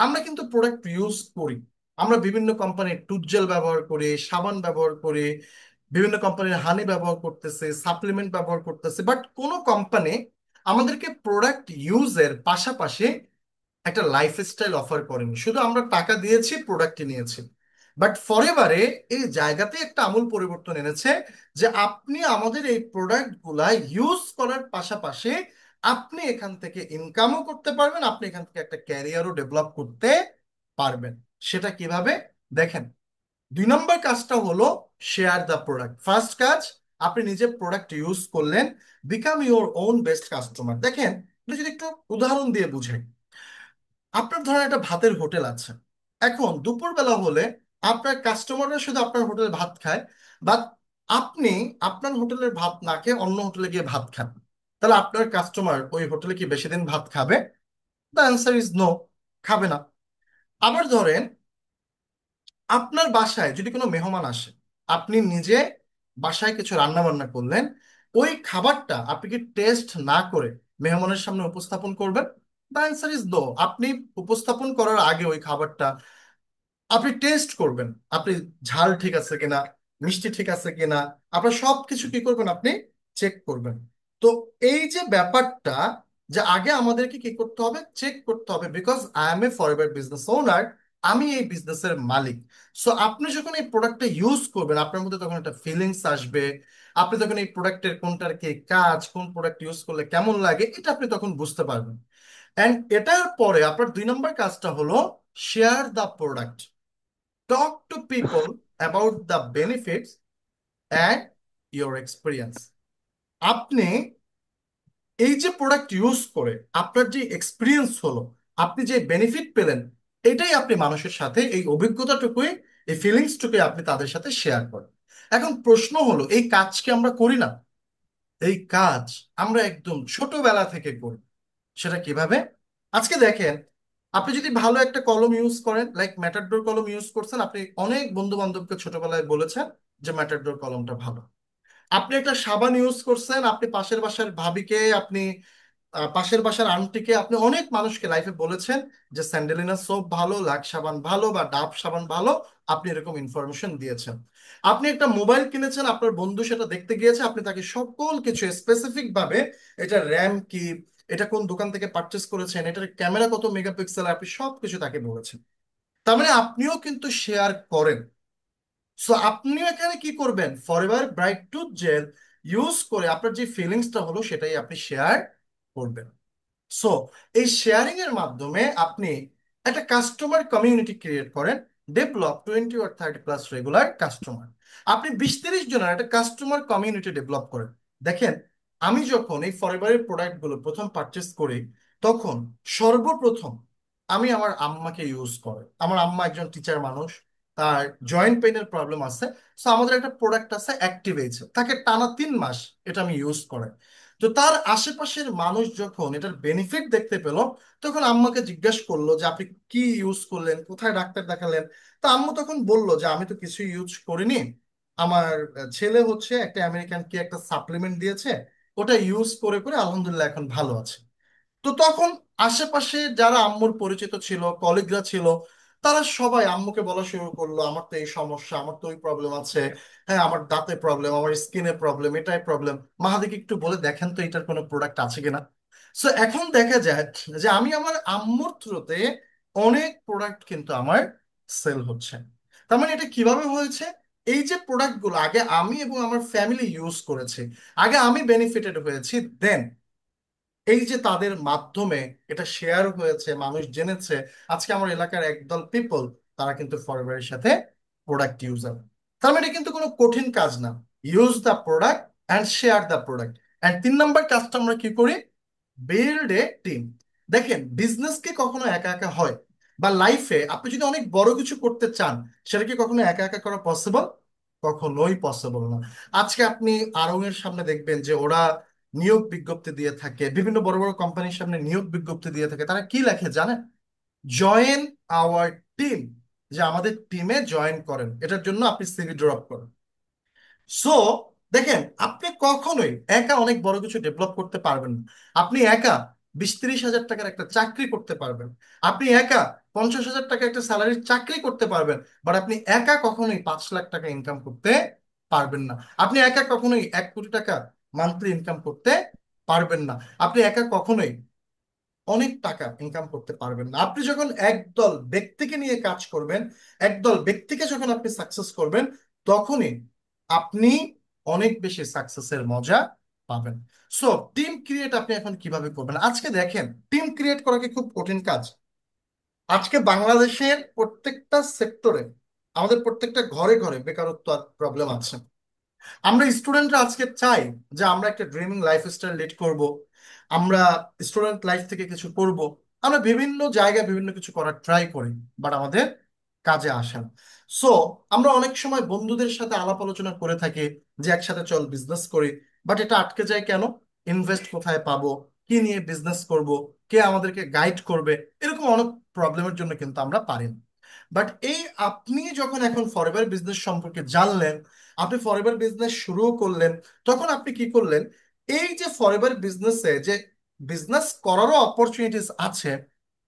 আমরা কিন্তু প্রোডাক্ট ইউজ করি, আমরা বিভিন্ন কোম্পানির টুথজেল ব্যবহার করি, সাবান ব্যবহার করি, বিভিন্ন কোম্পানির হানি ব্যবহার করতেছে, সাপ্লিমেন্ট ব্যবহার করতেছে, বাট কোনো কোম্পানি আমাদেরকে প্রোডাক্ট ইউজের পাশাপাশি একটা লাইফস্টাইল অফার করেনি। শুধু আমরা টাকা দিয়েছি, প্রোডাক্ট নিয়েছি। বাট ফরএভারে এই জায়গাতে একটা আমূল পরিবর্তন এনেছে যে আপনি আমাদের এই প্রোডাক্ট গুলা ইউজ করার পাশাপাশি আপনি এখান থেকে ইনকামও করতে পারবেন, আপনি এখান থেকে একটা ক্যারিয়ারও ডেভেলপ করতে পারবেন। সেটা কিভাবে দেখেন। 2 নম্বর কাজটা হলো শেয়ার দ্য প্রোডাক্ট। ফার্স্ট কাজ, আপনি নিজে প্রোডাক্ট ইউজ করলেন, become your own best customer. দেখেন এটা যদি একটু উদাহরণ দিয়ে বুঝাই, আপনার ধরেন একটা ভাতের হোটেল আছে। এখন দুপুরবেলা হলে আপনার কাস্টমাররা শুধু আপনার হোটেলে ভাত খায়, বা আপনি আপনার হোটেলের ভাত না খেয়ে অন্য হোটেলে গিয়ে ভাত খান, তাহলে আপনার কাস্টমার ওই হোটেলে কি বেশি দিন ভাত খাবে? দ্য অ্যান্সার ইজ নো, খাবে না। আবার ধরেন আপনার বাসায় যদি কোনো মেহমান আসে, আপনি নিজে বাসায় কিছু রান্না বান্না করলেন, ওই খাবারটা আপনি কি টেস্ট না করে মেহমানের সামনে উপস্থাপন করবেন? The answer is no. আপনি উপস্থাপন করার আগে ওই খাবারটা আপনি টেস্ট করবেন, আপনি ঝাল ঠিক আছে কিনা, মিষ্টি ঠিক আছে কিনা, আপনার সব কিছু কি করবেন, আপনি চেক করবেন। তো এই যে ব্যাপারটা, যে আগে আমাদেরকে কি করতে হবে, চেক করতে হবে, because I M A forever business owner, আমি এই বিজনেসের মালিক। সো আপনি যখন এই প্রোডাক্টটা ইউজ করবেন, আপনার মধ্যে তখন একটা ফিলিংস আসবে। আপনি তখন এই প্রোডাক্টের কোনটার কি কাজ, কোন প্রোডাক্ট ইউজ করলে কেমন লাগে, এটা আপনি তখন বুঝতে পারবেন। অ্যান্ড এটার পরে আপনার 2 নম্বর কাজটা হলো share the product. Talk to people about the benefits and your experience. আপনি এই যে প্রোডাক্ট ইউজ করে আপনার যে এক্সপিরিয়েন্স হলো, আপনি যে বেনিফিট পেলেন, এটাই আপনি মানুষের সাথে এই অভিজ্ঞতাটুকুই, এই ফিলিংসটুকুই আপনি তাদের সাথে শেয়ার করেন। এখন প্রশ্ন হলো, এই কাজকে আমরা করি না? এই কাজ আমরা একদম ছোটবেলা থেকে করি। সেটা কিভাবে? আজকে দেখেন, আপনি যদি ভালো একটা কলম ইউজ করেন, লাইক ম্যাটারডোর কলম ইউজ করছেন, আপনি অনেক বন্ধু বান্ধবকে ছোটবেলায় বলেছেন যে ম্যাটারডোর কলমটা ভালো। আপনি একটা সাবান ইউজ করছেন, আপনি পাশের বাসার ভাবিকে, আপনি পাশের বাসার আন্টিকে, আপনি অনেক মানুষকে লাইফে বলেছেন যে স্যান্ডেলিনা সোপ ভালো, লাক্স সাবান ভালো, বা ডাভ সাবান ভালো। আপনি এরকম ইনফরমেশন দিয়েছেন। আপনি একটা মোবাইল কিনেছেন, আপনার বন্ধু সেটা দেখতে গিয়েছে, আপনি তাকে সকল কিছু স্পেসিফিক ভাবে, এটা র্যাম কি, এটা কোন দোকান থেকে পারচেস করেছেন, এটার ক্যামেরা কত মেগাপিক্সেল, আপনি সবকিছু তাকে বলেছেন। তার মানে আপনিও কিন্তু শেয়ার করেন। সো আপনিও এখানে কি করবেন, forever bright tooth jail use করে আপনার যে ফিলিংসটা হলো সেটাই আপনি শেয়ার করবেন। সো এই শেয়ারিং এর মাধ্যমে আপনি একটা কাস্টমার কমিউনিটি ক্রিয়েট করেন। Develop 20 or 30+ regular customer. আপনি 20-30 জনের একটা কাস্টমার কমিউনিটি ডেভেলপ করেন। দেখেন, আমি যখন এই ফরএভারের প্রোডাক্ট গুলো প্রথম পারচেস করি, তখন সর্বপ্রথম আমি আমার আম্মাকে ইউজ করে। আমার আম্মা একজন টিচার মানুষ, তার জয়েন্ট পেইনের প্রবলেম আছে। সো আমাদের একটা প্রোডাক্ট আছে অ্যাক্টিভেজ, তাকে টানা 3 মাস এটা আমি ইউজ করে। তো তার আশেপাশের মানুষ যখন এটার বেনিফিট দেখতে পেল, তখন আম্মাকে জিজ্ঞেস করলো যে আপনি কি ইউজ করলেন, কোথায় ডাক্তার দেখালেন। তা আম্মু তখন বলল যে আমি তো কিছু ইউজ করিনি, আমার ছেলে হচ্ছে একটা আমেরিকান কি একটা সাপ্লিমেন্ট দিয়েছে, ওটা ইউজ করে করে আলহামদুলিল্লাহ এখন ভালো আছে। তো তখন আশেপাশে যারা আম্মুর পরিচিত ছিল, কলিগরা ছিল, তারা সবাই আম্মুকে বলা শুরু করলো আমার তো এই সমস্যা, আমার তো ওই প্রবলেম আছে, হ্যাঁ আমার দাঁতে প্রবলেম, আমার স্কিনে প্রবলেম, এটাই প্রবলেম, মাহাদিকে একটু বলে দেখেন তো এটার কোনো প্রোডাক্ট আছে কিনা। সো এখন দেখা যায় যে আমি আমার আম্মুর থ্রুতে অনেক প্রোডাক্ট কিন্তু আমার সেল হচ্ছে। তার মানে এটা কিভাবে হয়েছে, এই যে প্রোডাক্টগুলো আগে আমি এবং আমার ফ্যামিলি ইউজ করেছে, আগে আমি বেনিফিটেড হয়েছি, দেন এই যে তাদের মাধ্যমে এটা শেয়ার হয়েছে, মানুষ জেনেছে, আজকে আমার এলাকার একদল পিপল তারা কিন্তু ফরওয়ার্ডের সাথে প্রোডাক্ট ইউজার। তার মানে এটা কিন্তু কোনো কঠিন কাজ না। Use the product and share the product. And 3 নম্বর কাজটা আমরা কি করি, বিল্ড এ টিম। দেখেন, বিজনেস কি কখনো একা একা হয়? বা লাইফে আপনি যদি অনেক বড় কিছু করতে চান, সেটা কি কখনো একা একা করা পসিবল? কখনোই পসিবল না। আজকে আপনি আড়ং এর সামনে দেখবেন যে ওরা নিয়োগ বিজ্ঞপ্তি দিয়ে থাকে, বিভিন্ন বড় বড় কোম্পানির সামনে নিয়োগ বিজ্ঞপ্তি দিয়ে থাকে, তারা কি লেখে জানেন? জয়েন আওয়ার টিম, যে আমাদের টিমে জয়েন করেন, এটার জন্য আপনি সিভি ড্রপ করেন। সো দেখেন, আপনি কখনোই একা অনেক বড় কিছু ডেভেলপ করতে পারবেন না। আপনি একা 20-30 হাজার টাকার একটা চাকরি করতে পারবেন, আপনি একা 50,000 টাকার একটা স্যালারির চাকরি করতে পারবেন, বাট আপনি একা কখনোই 5 লাখ টাকা ইনকাম করতে পারবেন না। আপনি একা কখনোই 1 কোটি টাকা মান্থলি ইনকাম করতে পারবেন না। আপনি একা কখনোই অনেক টাকা ইনকাম করতে পারবেন না। আপনি যখন একদল ব্যক্তিকে নিয়ে কাজ করবেন, একদল ব্যক্তিকে যখন আপনি সাকসেস করবেন, তখনই আপনি অনেক বেশি সাকসেসের মজা পাবেন। সো টিম ক্রিয়েট আপনি এখন কিভাবে করবেন? আজকে দেখেন, টিম ক্রিয়েট করা কি খুব কঠিন কাজ? আজকে বাংলাদেশের প্রত্যেকটা সেক্টরে, আমাদের প্রত্যেকটা ঘরে ঘরে বেকারত্ব প্রবলেম আছে। আমরা স্টুডেন্টরা আজকে চাই যে আমরা একটা ড্রিমিং লাইফস্টাইল লিড করব, আমরা স্টুডেন্ট লাইফ থেকে কিছু করব, আমরা বিভিন্ন জায়গায় বিভিন্ন কিছু করার ট্রাই করি, বাট আমাদের কাজে আসে না। সো আমরা অনেক সময় বন্ধুদের সাথে আলাপ আলোচনা করে থাকি যে একসাথে চল বিজনেস করি, বাট এটা আটকে যায় কেন? ইনভেস্ট কোথায় পাবো, কি নিয়ে বিজনেস করব, কে আমাদেরকে গাইড করবে, এরকম অনেক প্রবলেমের জন্য কিন্তু আমরা পারি না। বাট এই আপনি যখন এখন ফরএভার বিজনেস সম্পর্কে জানলেন, আপনি ফরএভার বিজনেস শুরু করলেন, তখন আপনি কি করলেন? এই যে ফরএভার বিজনেসে যে বিজনেস করারও অপরচুনিটিস আছে,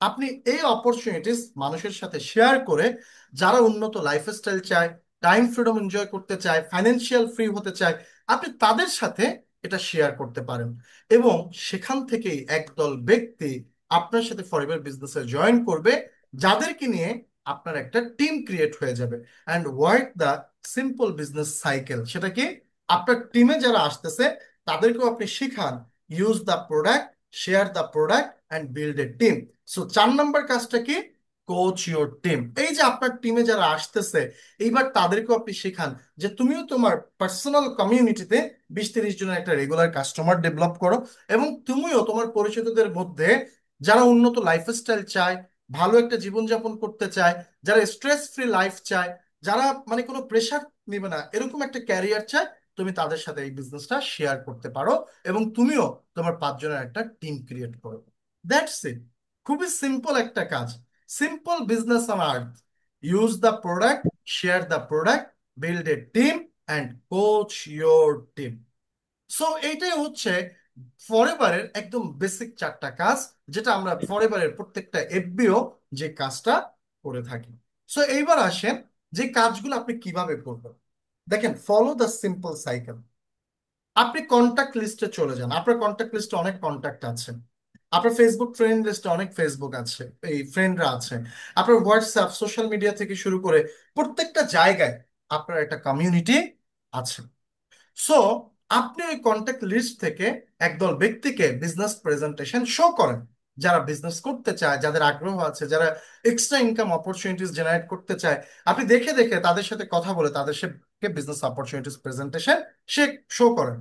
আপনি এই অপরচুনিটিস মানুষের সাথে শেয়ার করে, যারা উন্নত লাইফস্টাইল চায়, টাইম ফ্রিডম এনজয় করতে চায়, ফাইন্যান্সিয়াল ফ্রি হতে চায়, আপনি তাদের সাথে এটা শেয়ার করতে পারেন। এবং সেখান থেকেই একদল ব্যক্তি আপনার সাথে ফরএভার বিজনেসে জয়েন করবে, যাদেরকে নিয়ে আপনার একটা টিম ক্রিয়েট হয়ে যাবে। And work the simple business cycle, সেটা কি? আপনার টিমে যারা আসতেছে তাদেরকেও আপনি শিখান use the product, share the product and build a team. So 4 number কাজটা কি? Coach your team. এই যে আপনার টিমে যারা আসতেছে, এইবার তাদেরকেও আপনি শেখান যে তুমিও তোমার পার্সোনাল কমিউনিটিতে 20-30 জনের একটা রেগুলার কাস্টমার ডেভেলপ করো, এবং তুমিও তোমার পরিচিতদের মধ্যে যারা উন্নত লাইফস্টাইল চায়, ভালো একটা জীবনযাপন করতে চায়, যারা স্ট্রেস ফ্রি লাইফ চায়, যারা মানে কোনো প্রেশার নিবে না এরকম একটা ক্যারিয়ার চায়, তুমি তাদের সাথে এই বিজনেসটা শেয়ার করতে পারো, এবং তুমিও তোমার 5 জনের একটা টিম ক্রিয়েট করো। That's it. খুবই সিম্পল একটা কাজ। Simple business on earth. Use the product, share the product, build a team and coach your team. So এইটাই হচ্ছে ফরএভারের একদম বেসিক 4টা কাজ, যেটা আমরা ফরএভারের প্রত্যেকটা এফবিও যে কাজটা করে থাকি। সো এইবার আসেন যে কাজগুলো আপনি কিভাবে করবেন। দেখেন, ফলো দ্য সিম্পল সাইকেল। আপনি কন্টাক্ট লিস্টে চলে যান। আপনার কন্টাক্ট লিস্টে অনেক কন্টাক্ট আছে, আপনার ফেসবুক ফ্রেন্ড লিস্টে অনেক ফেসবুক আছে, এই ফ্রেন্ডরা আছে, আপনার হোয়াটসঅ্যাপ, সোশ্যাল মিডিয়া থেকে শুরু করে প্রত্যেকটা জায়গায় আপনার একটা কমিউনিটি আছে। সো আপনি ওই কন্ট্যাক্ট লিস্ট থেকে একদল ব্যক্তিকে বিজনেস প্রেজেন্টেশন শো করেন, যারা বিজনেস করতে চায়, যাদের আগ্রহ আছে, যারা এক্সট্রা ইনকাম অপরচুনিটিস জেনারেট করতে চায়। আপনি দেখে দেখে তাদের সাথে কথা বলে তাদেরকে বিজনেস অপরচুনিটিস প্রেজেন্টেশন সে শো করেন।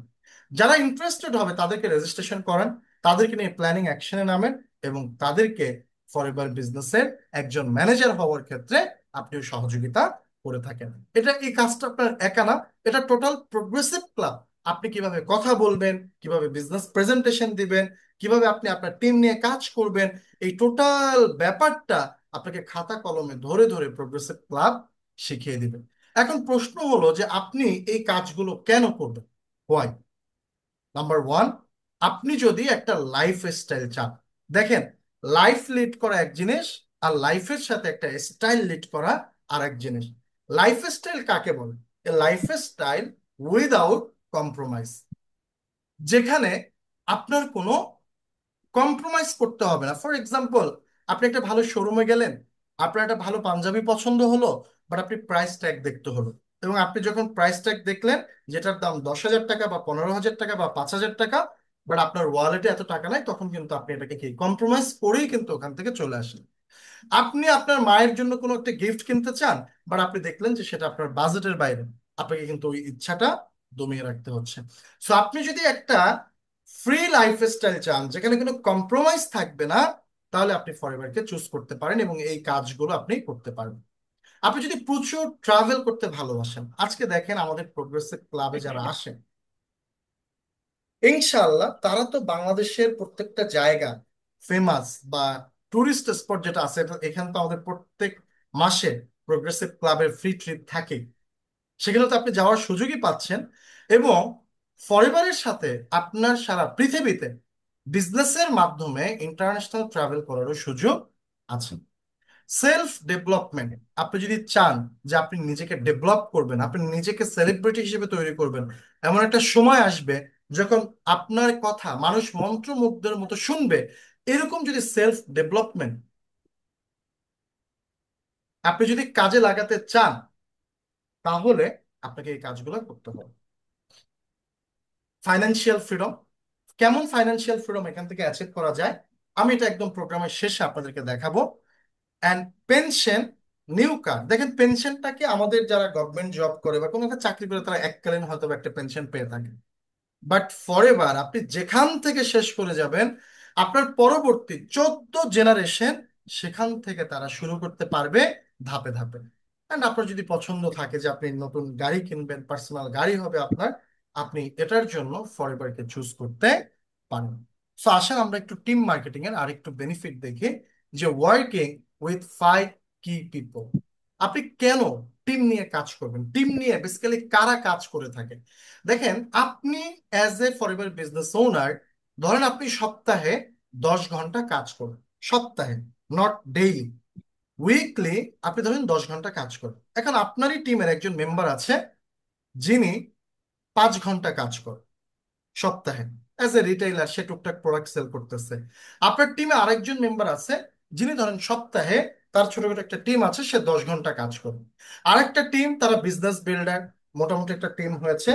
যারা ইন্টারেস্টেড হবে তাদেরকে রেজিস্ট্রেশন করেন, তাদেরকে নিয়ে প্ল্যানিং অ্যাকশনে নামেন, এবং তাদেরকে ফরএভার বিজনেসের একজন ম্যানেজার হওয়ার ক্ষেত্রে আপনিও সহযোগিতা করে থাকেন। এটা এই কাজটা আপনার একা না, এটা টোটাল প্রোগ্রেসিভ ক্লাব। আপনি কিভাবে কথা বলবেন, কিভাবে বিজনেস প্রেজেন্টেশন দিবেন, কিভাবে আপনি আপনার টিম নিয়ে কাজ করবেন, এই টোটাল ব্যাপারটা আপনাকে খাতা কলমে ধরে ধরে প্রোগ্রেসিভ ক্লাব শিখিয়ে দিবেন। এখন প্রশ্ন হলো যে আপনি এই কাজগুলো কেন করবেন? হোয়াই? নাম্বার 1, আপনি যদি একটা লাইফ স্টাইল চান। দেখেন, লাইফ লিড করা এক জিনিস, আর লাইফের সাথে একটা স্টাইল লিড করা আর এক জিনিস। লাইফ স্টাইল কাকে বলে? এ লাইফ স্টাইল উইদাউট কম্প্রোমাইজ, যেখানে আপনার কোনো কম্প্রোমাইজ করতে হবে না। ফর এক্সাম্পল, আপনি একটা ভালো শোরুমে গেলেন, আপনার একটা ভালো পাঞ্জাবি পছন্দ হলো, বাট আপনি প্রাইস ট্যাগ দেখতে হলো, এবং আপনি যখন প্রাইস ট্যাগ দেখলেন যেটার দাম 10,000 টাকা বা 15,000 টাকা বা 5,000 টাকা, বাট আপনার ওয়ালেটে এত টাকা নাই, তখন কিন্তু আপনি এটাকে কি কম্প্রোমাইজ করেই কিন্তু ওখান থেকে চলে আসেন। আপনি আপনার মায়ের জন্য কোনো একটা গিফট কিনতে চান, বাট আপনি দেখলেন যে সেটা আপনার বাজেটের বাইরে, আপনাকে কিন্তু ওই ইচ্ছাটা দমিয়ে রাখতে হচ্ছে। সো আপনি যদি একটা ফ্রি লাইফস্টাইল চান, যেখানে কোনো কম্প্রোমাইজ থাকবে না, তাহলে আপনি ফরএভারকে চুজ করতে পারেন, এবং এই কাজগুলো আপনি করতে পারবেন। আপনি যদি প্রচুর ট্রাভেল করতে ভালোবাসেন, আজকে দেখেন আমাদের প্রোগ্রেসিভ ক্লাবে যারা আসেন, ইনশাআল্লাহ তারা তো বাংলাদেশের প্রত্যেকটা জায়গা ফেমাস বা টুরিস্ট স্পট যেটা আছে, এখানে তো আমাদের প্রত্যেক মাসে প্রোগ্রেসিভ ক্লাবের ফ্রি ট্রিপ থাকে, সেখানে তো আপনি যাওয়ার সুযোগই পাচ্ছেন। এবং ফরএভারের সাথে আপনার সারা পৃথিবীতে বিজনেসের মাধ্যমে ইন্টারন্যাশনাল ট্রাভেল করারও সুযোগ আছে। সেলফ ডেভেলপমেন্ট, আপনি যদি চান যে আপনি নিজেকে ডেভেলপ করবেন, আপনি নিজেকে সেলিব্রিটি হিসেবে তৈরি করবেন, এমন একটা সময় আসবে যখন আপনার কথা মানুষ মন্ত্রমুগ্ধের মতো শুনবে, এরকম যদি সেলফ ডেভেলপমেন্ট আপনি যদি কাজে লাগাতে চান, তাহলে আপনাকে এই কাজগুলো করতে হবে। ফাইন্যান্সিয়াল ফ্রিডম, কেমন ফাইন্যান্সিয়াল ফ্রিডম এখান থেকে অ্যাচিভ করা যায়, আমি এটা একদম প্রোগ্রামের শেষে আপনাদেরকে দেখাবো। And pension, new card. দেখেন, পেনশনটাকে আমাদের যারা গভর্নমেন্ট জব করে বা কোনো একটা চাকরি করে তারা এককালীন হয়তো বা একটা পেনশন পেয়ে থাকে, বাট ফরএভার আপনি যেখান থেকে শেষ করে যাবেন, আপনার পরবর্তী 14 জেনারেশন সেখান থেকে তারা শুরু করতে পারবে ধাপে ধাপে। অ্যান্ড আপনার যদি পছন্দ থাকে যে আপনি নতুন গাড়ি কিনবেন, পার্সোনাল গাড়ি হবে আপনার, আপনি এটার জন্য ফরএভারকে চুজ করতে পারেন। সো আসেন আমরা একটু টিম মার্কেটিং এর আরেকটু বেনিফিট দেখি, যে ওয়ার্কিং উইথ 5 কি পিপল। আপনি কেন টিম নিয়ে কাজ করবেন, টিম নিয়ে বেসিক্যালি কারা কাজ করে থাকে। দেখেন, আপনি as a forever business owner, ধরেন আপনি সপ্তাহে 10 ঘন্টা কাজ করেন, সপ্তাহে, নট ডেইলি, উইকলি আপনি ধরেন 10 ঘন্টা কাজ করেন। এখন আপনারই টিমের একজন মেম্বার আছে যিনি 5 ঘন্টা কাজ করেন সপ্তাহে, অ্যাজ এ রিটেইলার, সে টুকটাক প্রোডাক্ট সেল করতেছে। আপনার টিমে আরেকজন মেম্বার আছে যিনি ধরেন সপ্তাহে, তার ছোটখাটো একটা টিম আছে, সে 10 ঘন্টা কাজ করে। আরেকটা টিম, তারা বিজনেস বিল্ডার, মোটামুটি একটা টিম হয়েছে,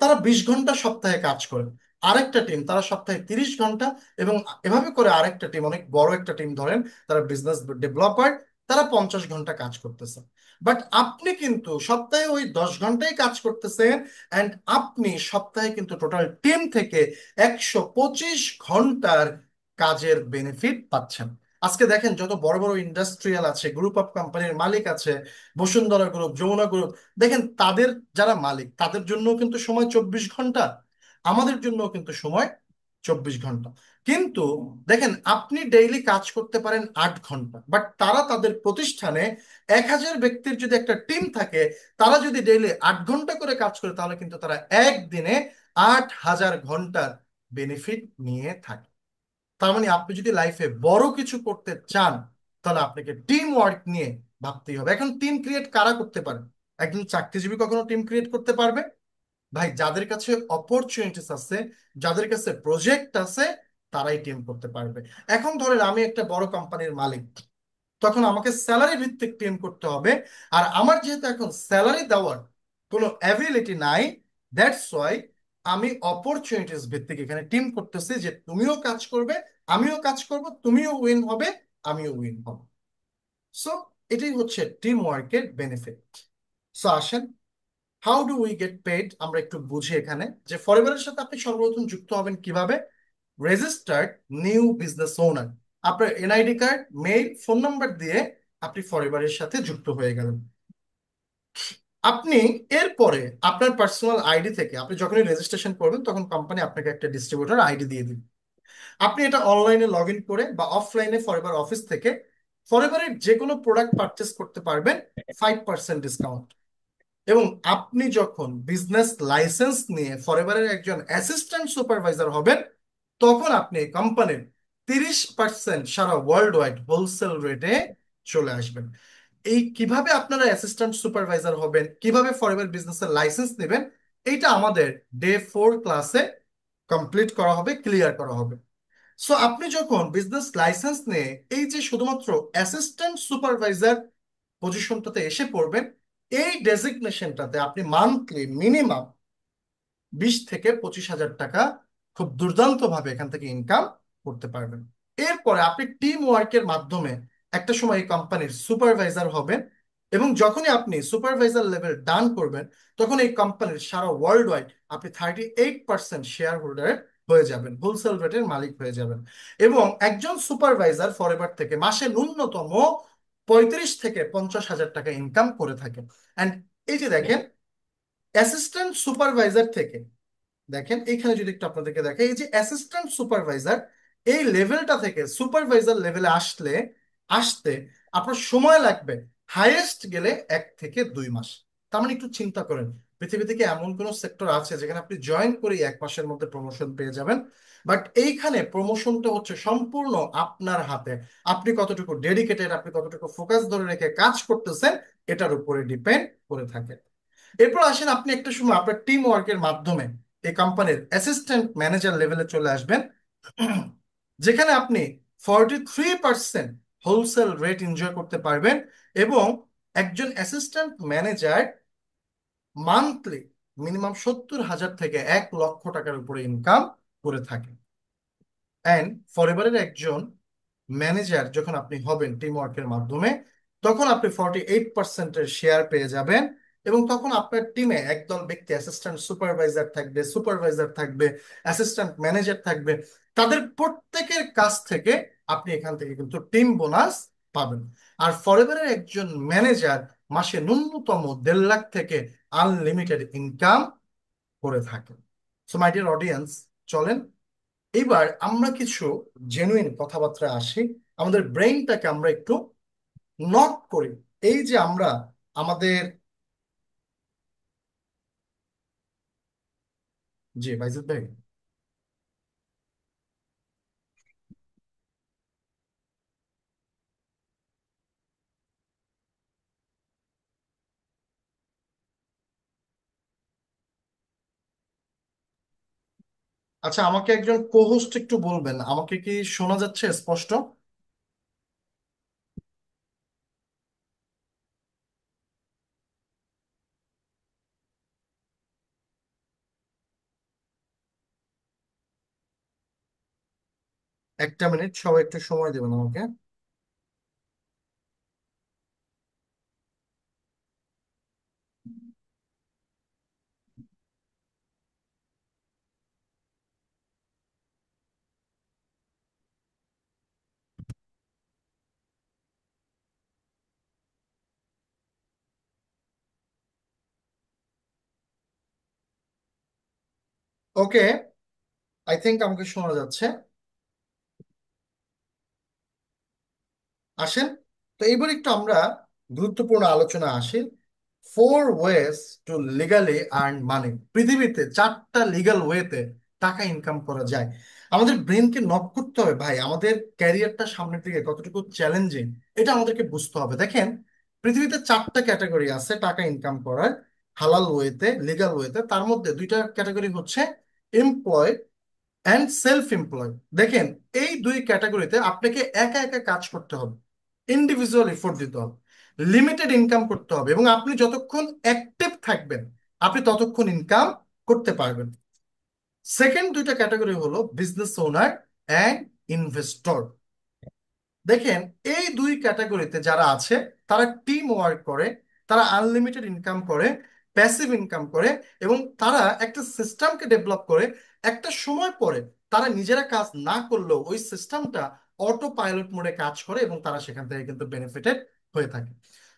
তারা 20 ঘন্টা সপ্তাহে কাজ করে। আরেকটা টিম, তারা সপ্তাহে 30 ঘন্টা। এবং এভাবে করে আরেকটা টিম, অনেক বড় একটা টিম ধরেন, তারা বিজনেস ডেভেলপার, তারা 50 ঘন্টা কাজ করতেছে। বাট আপনি কিন্তু সপ্তাহে ওই 10 ঘন্টাই কাজ করতেছেন, অ্যান্ড আপনি সপ্তাহে কিন্তু টোটাল টিম থেকে 125 ঘন্টার কাজের বেনিফিট পাচ্ছেন। আজকে দেখেন, যত বড় বড় ইন্ডাস্ট্রিয়াল আছে, গ্রুপ অফ কোম্পানির মালিক আছে, বসুন্ধরা গ্রুপ, যমুনা গ্রুপ, দেখেন তাদের যারা মালিক, তাদের জন্য কিন্তু সময় 24 ঘন্টা, আমাদের জন্য কিন্তু সময় 24 ঘন্টা। কিন্তু দেখেন, আপনি ডেইলি কাজ করতে পারেন 8 ঘন্টা, বাট তারা তাদের প্রতিষ্ঠানে 1000 ব্যক্তির যদি একটা টিম থাকে, তারা যদি ডেইলি 8 ঘন্টা করে কাজ করে, তাহলে কিন্তু তারা একদিনে 8000 ঘন্টার বেনিফিট নিয়ে থাকে। তার মানে আপনি যদি লাইফে বড় কিছু করতে চান, তাহলে আপনাকে টিম ওয়ার্ক নিয়ে ভাবতেই হবে। এখন টিম ক্রিয়েট কারা করতে পারে? একজন চাকরিজীবী কখনো টিম ক্রিয়েট করতে পারবে? ভাই, যাদের কাছে অপরচুনিটিস আছে, যাদের কাছে প্রজেক্ট আছে, তারাই টিম করতে পারবে। এখন ধরেন আমি একটা বড় কোম্পানির মালিক, তখন আমাকে স্যালারি ভিত্তিক টিম করতে হবে। আর আমার যেহেতু এখন স্যালারি দেওয়ার কোনো অ্যাবিলিটি নাই, দ্যাটস ওয়াই আমি অপরচুনিটিস ভিত্তিক এখানে টিম করতেছি, যে তুমিও কাজ করবে, আমিও কাজ করব, তুমিও উইন হবে, আমিও উইন হব। সো এটাই হচ্ছে টিম ওয়ার্কের বেনিফিট। সো আসেন, how do we get paid আমরা একটু বুঝি এখানে। যে ফরএভারের সাথে আপনি সর্বপ্রথম যুক্ত হবেন কিভাবে? রেজিস্টার্ড নিউ বিজনেস ওনার, আপনার NID card, mail, phone number দিয়ে আপনি ফরএভারের সাথে যুক্ত হয়ে গেলেন। আপনি এরপরে আপনার পার্সোনাল আইডি থেকে, আপনি যখনই রেজিস্ট্রেশন করবেন, তখন কোম্পানি আপনাকে একটা ডিস্ট্রিবিউটর আইডি দিয়ে দিবে। আপনি এটা অনলাইনে লগ ইন করে বা অফলাইনে ফরএভার অফিস থেকে ফরএভারের যে কোনো প্রোডাক্ট পারচেস করতে পারবেন 5% ডিসকাউন্ট। এবং আপনি যখন বিজনেস লাইসেন্স নিয়ে ফরএভারের একজন অ্যাসিস্ট্যান্ট সুপারভাইজার হবেন, তখন আপনি কোম্পানির 30% সারা ওয়ার্ল্ড ওয়াইড হোলসেল রেটে চলে আসবেন। এই কিভাবে আপনারা অ্যাসিস্ট্যান্ট সুপারভাইজার হবেন, কিভাবে ফরএভার বিজনেসের লাইসেন্স নেবেন, এইটা আমাদের ডে 4 ক্লাসে কমপ্লিট করা হবে, ক্লিয়ার করা হবে। সো আপনি যখন বিজনেস লাইসেন্স নিয়ে এই যে শুধুমাত্র অ্যাসিস্ট্যান্ট সুপারভাইজার পজিশনটাতে এসে পড়বেন, এই ডেজিগনেশনটাতে আপনি মান্থলি মিনিমাম 20 থেকে 25 হাজার টাকা খুব দুর্দান্ত ভাবে এখান থেকে ইনকাম করতে পারবেন। এরপরে আপনি টিম ওয়ার্কের মাধ্যমে একটা সময় এই কোম্পানির সুপারভাইজার হবেন, এবং যখনই আপনি সুপারভাইজার লেভেল ডান করবেন, তখন এই কোম্পানির সারা ওয়ার্ল্ড ওয়াইড আপনি 38% শেয়ার হোল্ডার হয়ে যাবেন, হোলসেল রেটের মালিক হয়ে যাবেন। এবং একজন সুপারভাইজার ফরএভার থেকে মাসে ন্যূনতম 35 থেকে 50 হাজার টাকা ইনকাম করে থাকেন। অ্যান্ড এই যে দেখেন, অ্যাসিস্ট্যান্ট সুপারভাইজার থেকে, দেখেন এখানে যদি একটু আপনাদেরকে দেখে, এই যে অ্যাসিস্ট্যান্ট সুপারভাইজার, এই লেভেলটা থেকে সুপারভাইজার লেভেলে আসতে আপনার সময় লাগবে হাইয়েস্ট গেলে 1 থেকে 2 মাস। তার মানে একটু চিন্তা করেন, পৃথিবী থেকে এমন কোন সেক্টর আছে যেখানে আপনি জয়েন করে 1 মাসের মধ্যে প্রমোশন পেয়ে যাবেন? বাট এইখানে প্রমোশনটা হচ্ছে সম্পূর্ণ আপনার হাতে। আপনি কতটুকু ডেডিকেটেড, আপনি কতটুকু ফোকাস ধরে রেখে কাজ করতেছেন, এটার উপরে ডিপেন্ড করে থাকে। এরপর আসেন, আপনি একটা সময় আপনার টিম ওয়ার্কের মাধ্যমে এই কোম্পানির অ্যাসিস্ট্যান্ট ম্যানেজার লেভেলে চলে আসবেন, যেখানে আপনি 43% হোলসেল রেট এনজয় করতে পারবেন। এবং একজন অ্যাসিস্ট্যান্ট ম্যানেজার মান্থলি মিনিমাম 70,000 থেকে 1 লক্ষ টাকার উপরে ইনকাম করে থাকে। অ্যান্ড ফরএভারের একজন ম্যানেজার যখন আপনি হবেন টিম ওয়ার্কের মাধ্যমে, তখন আপনি 48%-এর শেয়ার পেয়ে যাবেন। এবং তখন আপনার টিমে একদল ব্যক্তি, অ্যাসিস্ট্যান্ট সুপারভাইজার থাকবে, সুপারভাইজার থাকবে, অ্যাসিস্ট্যান্ট ম্যানেজার থাকবে, তাদের প্রত্যেকের কাছ থেকে আপনি এখান থেকে কিন্তু টিম বোনাস পাবেন। আর ফরএভারের একজন ম্যানেজার মাসে ন্যূনতম 1.5 লাখ থেকে আনলিমিটেড ইনকাম করে থাকে। সো মাই ডিয়ার অডিয়েন্স, চলেন এইবার আমরা কিছু জেনুইন কথাবার্তা আসি, আমাদের ব্রেইনটাকে আমরা একটু নক করি, এই যে আমরা আমাদের, জি বাইজুদ ভাই। আচ্ছা, আমাকে একজন কোহোস্ট একটু বলবেন, আমাকে কি শোনা যাচ্ছে স্পষ্ট? একটা মিনিট, সবাই একটু সময় দেবেন আমাকে। ওকে, আই থিংক আমাকে শোনা যাচ্ছে। আসেন, তো এইবার একটু আমরা গুরুত্বপূর্ণ আলোচনা আসি। 4 ways to legally earn money. পৃথিবীতে 4টা লিগাল ওয়েতে টাকা ইনকাম করা যায়। আমাদের ব্রেনকে নক করতে হবে ভাই, আমাদের ক্যারিয়ারটা সামনের দিকে কতটুকু চ্যালেঞ্জিং এটা আমাদেরকে বুঝতে হবে। দেখেন, পৃথিবীতে 4টা ক্যাটাগরি আছে টাকা ইনকাম করার, হালাল ওয়েতে, লিগাল ওয়েতে। তার মধ্যে 2টা ক্যাটাগরি হচ্ছে এমপ্লয় অ্যান্ড সেলফ এমপ্লয়। দেখেন, এই 2 ক্যাটাগরিতে আপনাকে একা একা কাজ করতে হবে, ইন্ডিভিজুয়াল এফোর্ট দিতে হবে, লিমিটেড ইনকাম করতে হবে, এবং আপনি যতক্ষণ অ্যাক্টিভ থাকবেন আপনি ততক্ষণ ইনকাম করতে পারবেন। সেকেন্ড 2টা ক্যাটাগরি হলো বিজনেস ওনার অ্যান্ড ইনভেস্টর। দেখেন, এই 2 ক্যাটাগরিতে যারা আছে তারা টিম ওয়ার্ক করে, তারা আনলিমিটেড ইনকাম করে, প্যাসিভ ইনকাম করে, এবং তারা একটা সিস্টেমকে ডেভেলপ করে। একটা সময় পরে তারা নিজেরা কাজ না করলেও ওই সিস্টেমটা অটো পাইলট মোডে কাজ করে এবং তারা সেখান থেকে কিন্তু বেনিফিটেড হয়ে থাকে।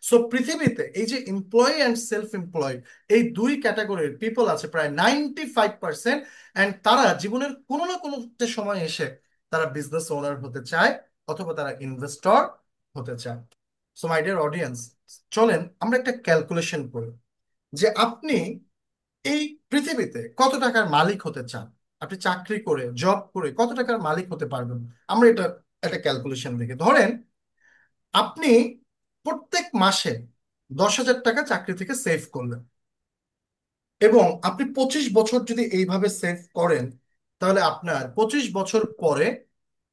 সো পৃথিবীতে এই যে এমপ্লয়ি অ্যান্ড সেলফ এমপ্লয়, এই 2 ক্যাটাগরির পিপল আছে প্রায় 95%। অ্যান্ড তারা জীবনের কোনো না কোনো একটা সময় এসে তারা বিজনেস ওনার হতে চায় অথবা তারা ইনভেস্টর হতে চায়। সো মাই ডিয়ার অডিয়েন্স, চলেন আমরা একটা ক্যালকুলেশন করি যে আপনি এই পৃথিবীতে কত টাকার মালিক হতে চান। আপনি চাকরি করে, জব করে কত টাকার মালিক হতে পারবেন। আমরা এটা একটা ক্যালকুলেশন দেখি। ধরেন আপনি প্রত্যেক মাসে 10,000 টাকা চাকরি থেকে সেভ করলেন, এবং আপনি 25 বছর যদি এইভাবে সেভ করেন, তাহলে আপনার 25 বছর পরে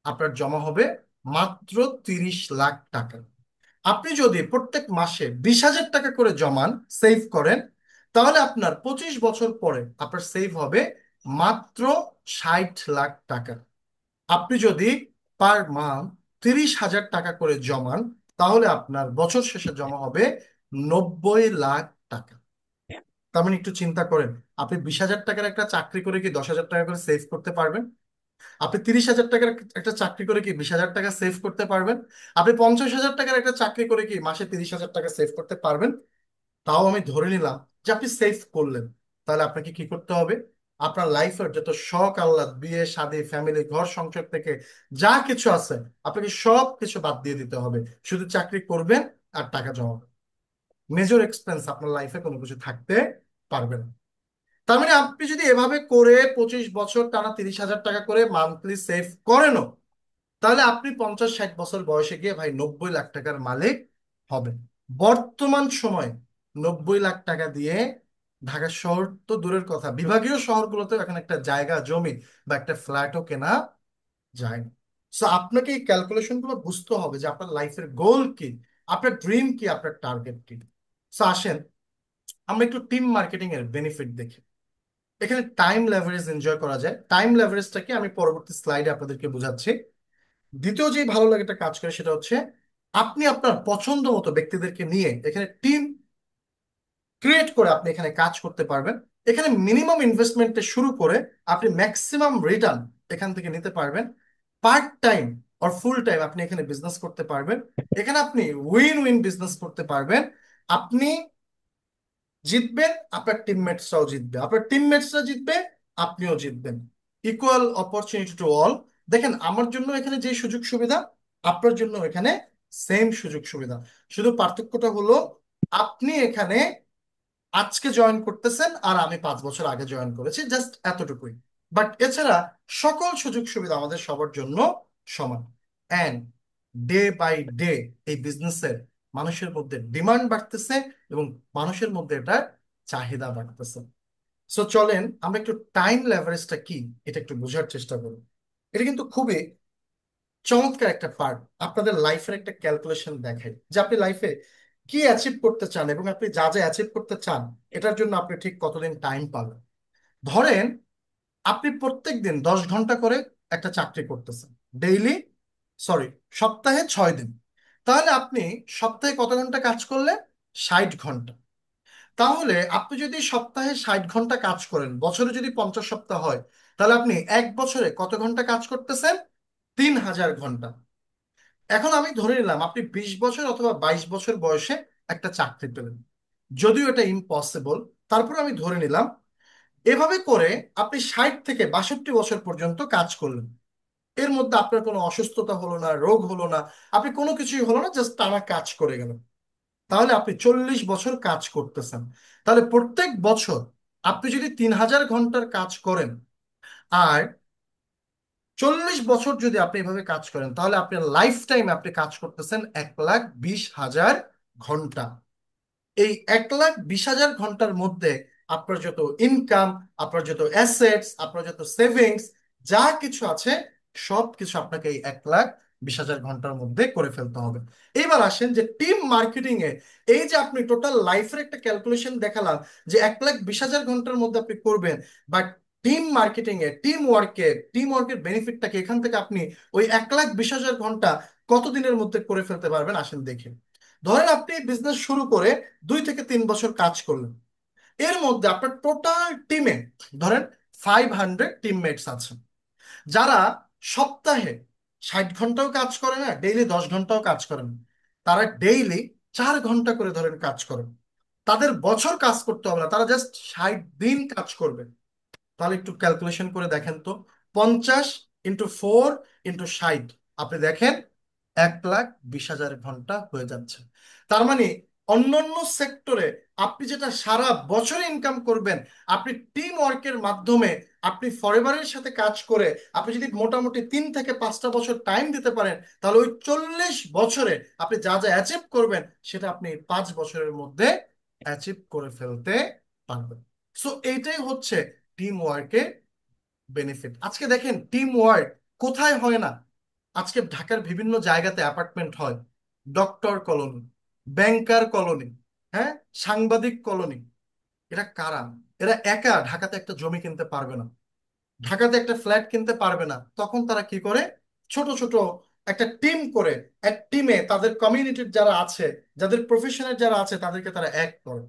আপনার জমা হবে মাত্র 30 লাখ টাকা। আপনি যদি প্রত্যেক মাসে 20,000 টাকা করে জমান, সেভ করেন, তাহলে আপনার 25 বছর পরে আপনার সেভ হবে মাত্র 60 লাখ টাকা। আপনি যদি পার মান্থ 30,000 টাকা করে জমান, তাহলে আপনার বছর শেষে জমা হবে 90 লাখ টাকা। তার মানে একটু চিন্তা করেন, আপনি 20,000 টাকার একটা চাকরি করে কি 10,000 টাকা করে সেভ করতে পারবেন? আপনি 30,000 টাকার একটা চাকরি করে কি 20,000 টাকা সেভ করতে পারবেন? আপনি 50,000 টাকার একটা চাকরি করে কি মাসে 30,000 টাকা সেভ করতে পারবেন? তাও আমি ধরে নিলাম যে আপনি সেভ করলেন। তাহলে আপনাকে কি করতে হবে? আপনার লাইফের যত শখ আহ্লাদ, বিয়ে শাদী, ফ্যামিলি, ঘর সংসার থেকে যা কিছু আছে, আপনাকে সব কিছু বাদ দিয়ে দিতে হবে। শুধু চাকরি করবেন আর টাকা জমাবেন। মেজর এক্সপেন্স আপনার লাইফে কোনো কিছু থাকতে পারবে না। তার মানে আপনি যদি এভাবে করে 25 বছর টানা 30,000 টাকা করে মান্থলি সেভ করেনও, তাহলে আপনি 50-60 বছর বয়সে গিয়ে ভাই 90 লাখ টাকার মালিক হবেন। বর্তমান সময়ে 90 লাখ টাকা দিয়ে ঢাকা শহর তো দূরের কথা, বিভাগীয় শহরগুলোতে এখন একটা জায়গা জমি বা একটা ফ্ল্যাটও কেনা যায় না। সো আপনাকে এই ক্যালকুলেশন গুলো বুঝতে হবে যে আপনার লাইফের গোল কি, আপনার ড্রিম কি, আপনার টার্গেট কি। সো আসেন আমরা একটু টিম মার্কেটিং এর বেনিফিট দেখি। এখানে টাইম লেভারেজ এনজয় করা যায়। টাইম লেভারেজটাকে আমি পরবর্তী স্লাইডে আপনাদেরকে বোঝাচ্ছি। দ্বিতীয় যে ভালো লাগে একটা কাজ করে সেটা হচ্ছে আপনি আপনার পছন্দ মতো ব্যক্তিদেরকে নিয়ে এখানে টিম ক্রিয়েট করে আপনি এখানে কাজ করতে পারবেন। এখানে মিনিমাম ইনভেস্টমেন্টে শুরু করে আপনি ম্যাক্সিমাম রিটার্ন এখান থেকে নিতে পারবেন। পার্ট টাইম আর ফুল টাইম আপনি এখানে বিজনেস করতে পারবেন। এখানে আপনি উইন উইন বিজনেস করতে পারবেন। আপনি জিতবেন, আপনার টিমমেটসরাও জিতবে, আপনার টিমমেটসরা জিতবে, আপনিও জিতবেন। Equal opportunity to all. দেখেন, আমার জন্য এখানে যে সুযোগ সুবিধা, আপনার জন্য এখানে সেম সুযোগ সুবিধা, শুধু পার্থক্যটা হলো আপনি এখানে আজকে জয়েন করতেছেন আর আমি 5 বছর আগে জয়েন করেছি, জাস্ট এতটুকুই। বাট এছাড়া সকল সুযোগ সুবিধা আমাদের সবার জন্য সমান। অ্যান্ড ডে বাই ডে এই বিজনেসের মানুষের মধ্যে ডিমান্ড বাড়তেছে এবং মানুষের মধ্যে এটার চাহিদা বাড়তেছে। সো চলেন আমরা একটু টাইম লেভারেজটা কি এটা একটু বোঝার চেষ্টা করি। এটা কিন্তু খুবই চমৎকার একটা পার্ট, আপনাদের লাইফের একটা ক্যালকুলেশন দেখায় যে আপনি লাইফে কি অ্যাচিভ করতে চান এবং আপনি যা যা অ্যাচিভ করতে চান এটার জন্য আপনি ঠিক কতদিন টাইম পাবেন। ধরেন আপনি প্রত্যেক দিন 10 ঘন্টা করে একটা চাকরি করতেছেন, ডেইলি, সরি, সপ্তাহে 6 দিন। তাহলে আপনি সপ্তাহে কত ঘন্টা কাজ করলে? 60 ঘন্টা। তাহলে আপনি যদি সপ্তাহে 60 ঘন্টা কাজ করেন, বছরে যদি 50 সপ্তাহ হয়, তাহলে আপনি এক বছরে কত ঘন্টা কাজ করতেছেন? 3000 ঘন্টা। এখন আমি ধরে নিলাম আপনি 20 বছর অথবা 22 বছর বয়সে একটা চাকরি পেলেন, যদিও এটা ইম্পসিবল, তারপর আমি ধরে নিলাম। এভাবে করে আপনি 60 থেকে 62 বছর পর্যন্ত কাজ করলেন, এর মধ্যে আপনার কোনো অসুস্থতা হলো না, রোগ হলো না, আপনি কোনো কিছুই হলো না, জাস্ট টানা কাজ করে গেলেন। তাহলে আপনি 40 বছর কাজ করতেছেন। তাহলে প্রত্যেক বছর আপনি যদি 3000 ঘন্টার কাজ করেন আর 40 বছর যদি আপনি এভাবে কাজ করেন, তাহলে আপনার লাইফ টাইম আপনি কাজ করতেছেন 1,20,000 ঘন্টা। এই 1,20,000 ঘন্টার মধ্যে আপনার যত ইনকাম, আপনার যত অ্যাসেটস, আপনার যত সেভিংস, যা কিছু আছে সব কিছু আপনাকে এই 1,20,000 ঘন্টার মধ্যে করে ফেলতে হবে। এবার আসেন যে টিম মার্কেটিং এ, এই যে আপনি টোটাল লাইফের একটা ক্যালকুলেশন দেখালাম যে 1,20,000 ঘন্টার মধ্যে আপনি করবেন, but team marketing A, team ওয়ার্কের বেনিফিটটাকে এখান থেকে আপনি ওই 1,20,000 ঘন্টা কতদিনের মধ্যে করে ফেলতে পারবেন আসেন দেখি। ধরেন আপনি বিজনেস শুরু করে 2 থেকে 3 বছর কাজ করলেন, এর মধ্যে আপনার টোটাল টিমে ধরেন 500 টিমমেটস আছে, যারা সপ্তাহে 60 ঘন্টাও কাজ করে না, ডেইলি 10 ঘন্টাও কাজ করেন, তারা ডেইলি 4 ঘন্টা করে ধরেন কাজ করেন। তাদের বছর কাজ করতে হবে না, তারা জাস্ট 60 দিন কাজ করবে। তাহলে একটু ক্যালকুলেশন করে দেখেন তো, 50 × 4 × 60, আপনি দেখেন 1,20,000 ঘন্টা হয়ে যাচ্ছে। তার মানে অন্যান্য সেক্টরে আপনি যেটা সারা বছর ইনকাম করবেন, আপনি টিম ওয়ার্কের মাধ্যমে, আপনি ফরএভারের সাথে কাজ করে আপনি যদি মোটামুটি 3 থেকে 5টা বছর টাইম দিতে পারেন, তাহলে ওই 40 বছরে আপনি যা যা অ্যাচিভ করবেন সেটা আপনি 5 বছরের মধ্যে অ্যাচিভ করে ফেলতে পারবেন। সো এইটাই হচ্ছে টিম ওয়ার্কে বেনিফিট। আজকে দেখেন টিম ওয়ার্ক কোথায় হয় না? আজকে ঢাকার বিভিন্ন জায়গাতে অ্যাপার্টমেন্ট হয়, ডক্টর কলোনি, ব্যাংকার কলোনি, হ্যাঁ, সাংবাদিক কলোনি। এরা কারা? এরা একা ঢাকাতে একটা জমি কিনতে পারবে না, ঢাকাতে একটা ফ্ল্যাট কিনতে পারবে না, তখন তারা কি করে? ছোট ছোট একটা টিম করে, এক টিমে তাদের কমিউনিটির যারা আছে, যাদের প্রফেশনের যারা আছে তাদেরকে তারা এক করে।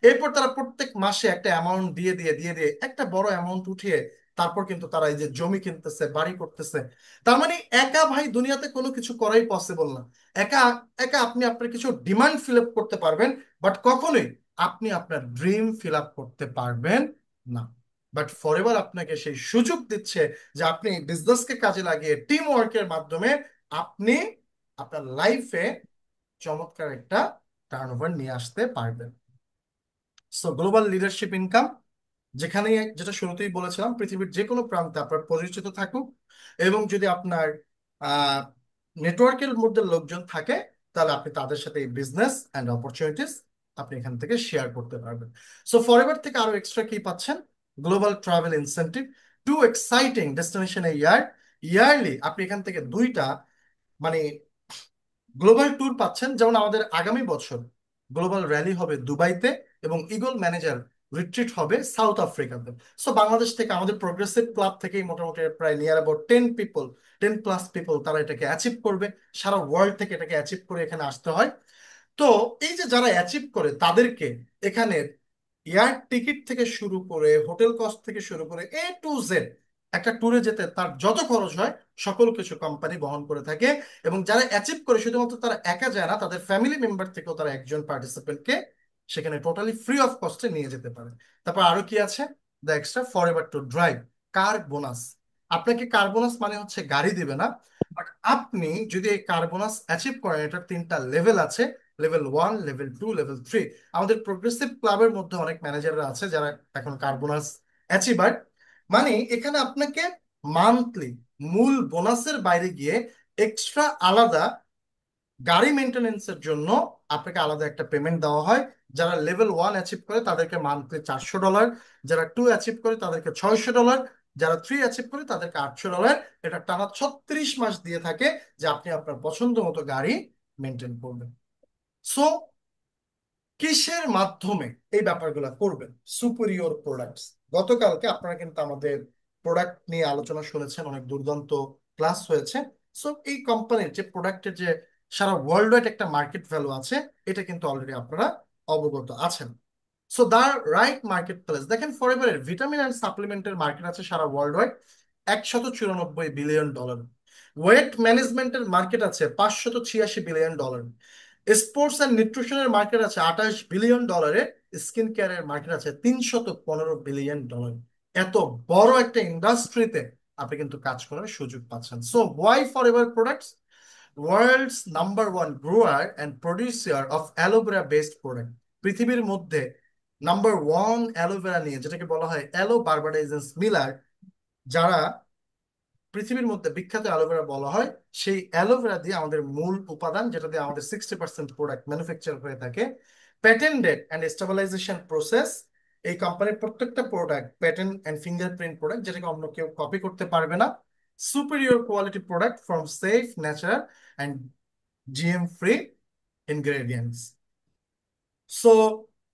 এরপর তারা প্রত্যেক মাসে একটা অ্যামাউন্ট দিয়ে দিয়ে দিয়ে দিয়ে একটা বড় অ্যামাউন্ট উঠিয়ে তারপর কিন্তু তারা এই যে জমি কিনতেছে, বাড়ি করতেছে। তার মানে একা ভাই দুনিয়াতে কোনো কিছু করাই পসিবল না। একা একা আপনি আপনার কিছু ডিমান্ড ফিল আপ করতে পারবেন, বাট কখনোই আপনি আপনার ড্রিম ফিল আপ করতে পারবেন না। বাট ফরএভার আপনাকে সেই সুযোগ দিচ্ছে যে আপনি বিজনেসকে কাজে লাগিয়ে টিম ওয়ার্কের মাধ্যমে আপনি আপনার লাইফে চমৎকার একটা টার্নওভার নিয়ে আসতে পারবেন। সো গ্লোবাল লিডারশিপ ইনকাম, যেখানে, যেটা শুরুতেই বলেছিলাম, পৃথিবীর যে কোনো প্রান্তে আপনার পরিচিত থাকুক এবং যদি আপনার নেটওয়ার্কের মধ্যে লোকজন থাকে, তাহলে আপনি তাদের সাথে এই বিজনেস অ্যান্ড অপরচুনিটিস আপনি এখান থেকে শেয়ার করতে পারবেন। সো ফরএভার থেকে আরো এক্সট্রা কি পাচ্ছেন? Global travel incentive, 2 exciting destination এ ইয়ারলি আপনি এখান থেকে 2টা মানে গ্লোবাল ট্যুর পাচ্ছেন। যেমন আমাদের আগামী বছর গ্লোবাল র্যালি হবে দুবাইতে এবং ইগল ম্যানেজার রিট্রিট হবে সাউথ আফ্রিকাতে। সো বাংলাদেশ থেকে আমাদের প্রোগ্রেসিভ ক্লাব থেকেই মোটামুটি প্রায় নিয়ার অ্যাবাউট 10 প্লাস পিপল তারা এটাকে অ্যাচিভ করবে। সারা ওয়ার্ল্ড থেকে এটাকে অ্যাচিভ করে এখানে আসতে হয়। তো এই যে যারা অ্যাচিভ করে তাদেরকে এখানে এয়ার টিকিট থেকে শুরু করে হোটেল কস্ট থেকে শুরু করে A to Z, একটা ট্যুরে যেতে তার যত খরচ হয় সকল কিছু কোম্পানি বহন করে থাকে। এবং যারা অ্যাচিভ করে শুধুমাত্র তারা একা যায় না, তাদের ফ্যামিলি মেম্বার থেকেও তারা একজন পার্টিসিপেন্টকে সেখানে টোটালি ফ্রি অফ কস্টে নিয়ে যেতে পারে। তারপর আরো কি আছে? The extra forever to drive car bonus. আপনাকে কার বোনাস মানে হচ্ছে গাড়ি দিবে না, বাট আপনি যদি এই কার্বোনাস অ্যাচিভ করেন, এটার তিনটা লেভেল আছে, লেভেল 1, লেভেল 2, লেভেল 3। আমাদের প্রোগ্রেসিভ ক্লাবের মধ্যে অনেক ম্যানেজাররা আছে যারা এখন কার্বোনাস অ্যাচিভার। মানে এখানে আপনাকে মান্থলি মূল বোনাসের বাইরে গিয়ে এক্সট্রা আলাদা গাড়ি মেনটেনেন্সের জন্য আপনাকে আলাদা একটা পেমেন্ট দেওয়া হয়। যারা লেভেল 1 অ্যাচিভ করে তাদেরকে মান্থলি $400, যারা 2 অ্যাচিভ করে তাদেরকে $600, যারা 3 অ্যাচিভ করে তাদেরকে $800। এটা টানা 36 মাস দিয়ে থাকে যে আপনি আপনার পছন্দ মতো গাড়ি মেনটেন করবেন। সো কিসের মাধ্যমে এই ব্যাপারগুলো করবেন? Superior products. গতকালকে আপনারা কিন্তু আমাদের প্রোডাক্ট নিয়ে আলোচনা শুনেছেন, অনেক দুর্দান্ত ক্লাস হয়েছে। সো এই কোম্পানির যে প্রোডাক্টের যে সারা ওয়ার্ল্ড ওয়াইড একটা মার্কেট ভ্যালু আছে, এটা কিন্তু অলরেডি আপনারা অবগত আছেন। So the right market place, দেখেন ফরএভারের ভিটামিন অ্যান্ড সাপ্লিমেন্টের মার্কেট আছে সারা ওয়ার্ল্ড ওয়াইড $194 বিলিয়ন। ওয়েট ম্যানেজমেন্টের মার্কেট আছে $586 বিলিয়ন। স্পোর্টস অ্যান্ড নিউট্রিশনের মার্কেট আছে $28 বিলিয়ন। স্কিন কেয়ারের মার্কেট আছে $315 বিলিয়ন। এত বড় একটা ইন্ডাস্ট্রিতে আপনি কিন্তু কাজ করার সুযোগ পাচ্ছেন। So why Forever products, world's number 1 grower and producer of aloe vera based product. পৃথিবীর মধ্যে নাম্বার 1 অ্যালোভেরা নিয়ে, যেটাকে বলা হয় অ্যালো বার্বাডাইজেন্স মিলার, যারা পৃথিবীর মধ্যে বিখ্যাত অ্যালোভেরা বলা হয়, সেই অ্যালোভেরা দিয়ে আমাদের মূল উপাদান, যেটা দিয়ে আমাদের 60% প্রোডাক্ট ম্যানুফ্যাকচার হয়ে থাকে। Patented and stabilisation process. এই কোম্পানির প্রত্যেকটা product patent and fingerprint product, যেটাকে অন্য কেউ কপি করতে পারবে না। Superior quality product from safe, natural and GM free ingredients. So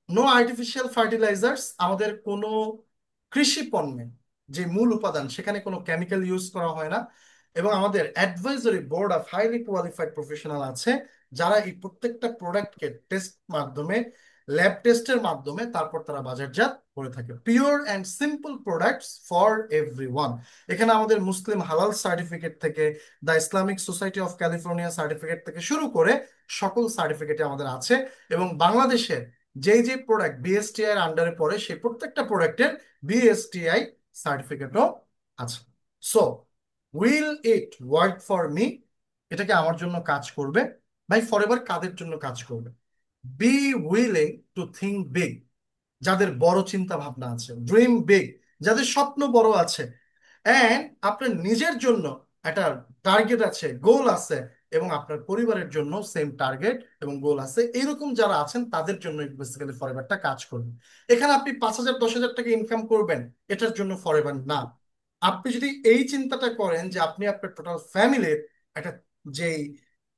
no artificial fertilisers. আমাদের কোনো কৃষি পণ্যে যে মূল উপাদান, সেখানে কোনো কেমিক্যাল ইউজ করা হয় না। এবং আমাদের advisory board of highly qualified professional আছে, যারা এই প্রত্যেকটা প্রোডাক্টকে টেস্ট মাধ্যমে, ল্যাব টেস্টের মাধ্যমে তারপর তারা বাজারজাত করে থাকে। Pure and simple products for everyone. এখানে আমাদের মুসলিম হালাল সার্টিফিকেট থেকে, the Islamic society of California certificate থেকে শুরু করে সকল সার্টিফিকেট আমাদের আছে। এবং বাংলাদেশের যেই যে প্রোডাক্ট বিএসটিআই এর আন্ডারে পড়ে, সেই প্রত্যেকটা প্রোডাক্টের বিএসটিআই সার্টিফিকেটও আছে। So will it work for me? এটাকে আমার জন্য কাজ করবে? ভাই ফরএভার কাদের জন্য কাজ করবে? Be willing to think big. যাদের বড় চিন্তা ভাবনা আছে, ড্রিম বিগ, যাদের স্বপ্ন বড় আছে, এন্ড আপনার নিজের জন্য একটা টার্গেট আছে, গোল আছে, এবং আপনার পরিবারের জন্য সেম টার্গেট এবং গোল আছে, এরকম যারা আছেন তাদের জন্য বেসিক্যালি ফরএভারটা কাজ করবে। এখানে আপনি 5,000 10,000 টাকা ইনকাম করবেন, এটার জন্য ফরএভার না। আপনি যদি এই চিন্তাটা করেন যে আপনি আপনার টোটাল ফ্যামিলির একটা যেই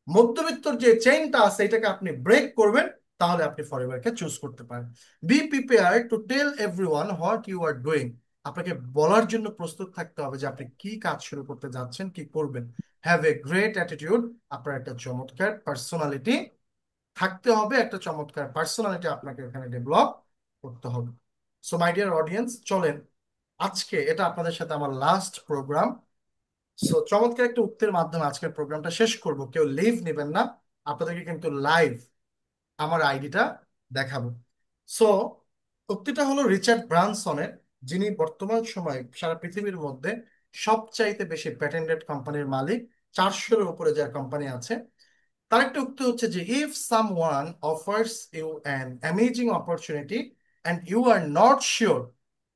মধ্যবিত্তর যে চেইনটা আছে এটাকে আপনি ব্রেক করবেন, তাহলে আপনি ফরএভারকে চুজ করতে পারেন। Be prepare to tell everyone what you are doing. আপনাকে বলার জন্য প্রস্তুত থাকতে হবে যে আপনি কি কাজ শুরু করতে যাচ্ছেন, কি করবেন। Have a great attitude. আপনার একটা চমৎকার পার্সোনালিটি থাকতে হবে, একটা চমৎকার পার্সোনালিটি আপনাকে এখানে ডেভেলপ করতে হবে। সো মাই ডিয়ার অডিয়েন্স, চলেন আজকে এটা আপনাদের সাথে আমার লাস্ট প্রোগ্রাম। সো চমৎকার একটা উক্তির মাধ্যমে আজকের প্রোগ্রামটা শেষ করব। কেউ লিভ নেবেন না, আপনাদেরকে কিন্তু লাইভ আমার আইডিটা দেখাবো। সো উক্তিটা হলো রিচার্ড ব্রানসনের, যিনি বর্তমান সময়ে সারা পৃথিবীর মধ্যে সবচাইতে বেশি প্যাটেন্টেড কোম্পানির মালিক। 400-এর উপরে যার কোম্পানি আছে। তার একটা উক্তি হচ্ছে যে, if someone offers you an amazing opportunity and you are not sure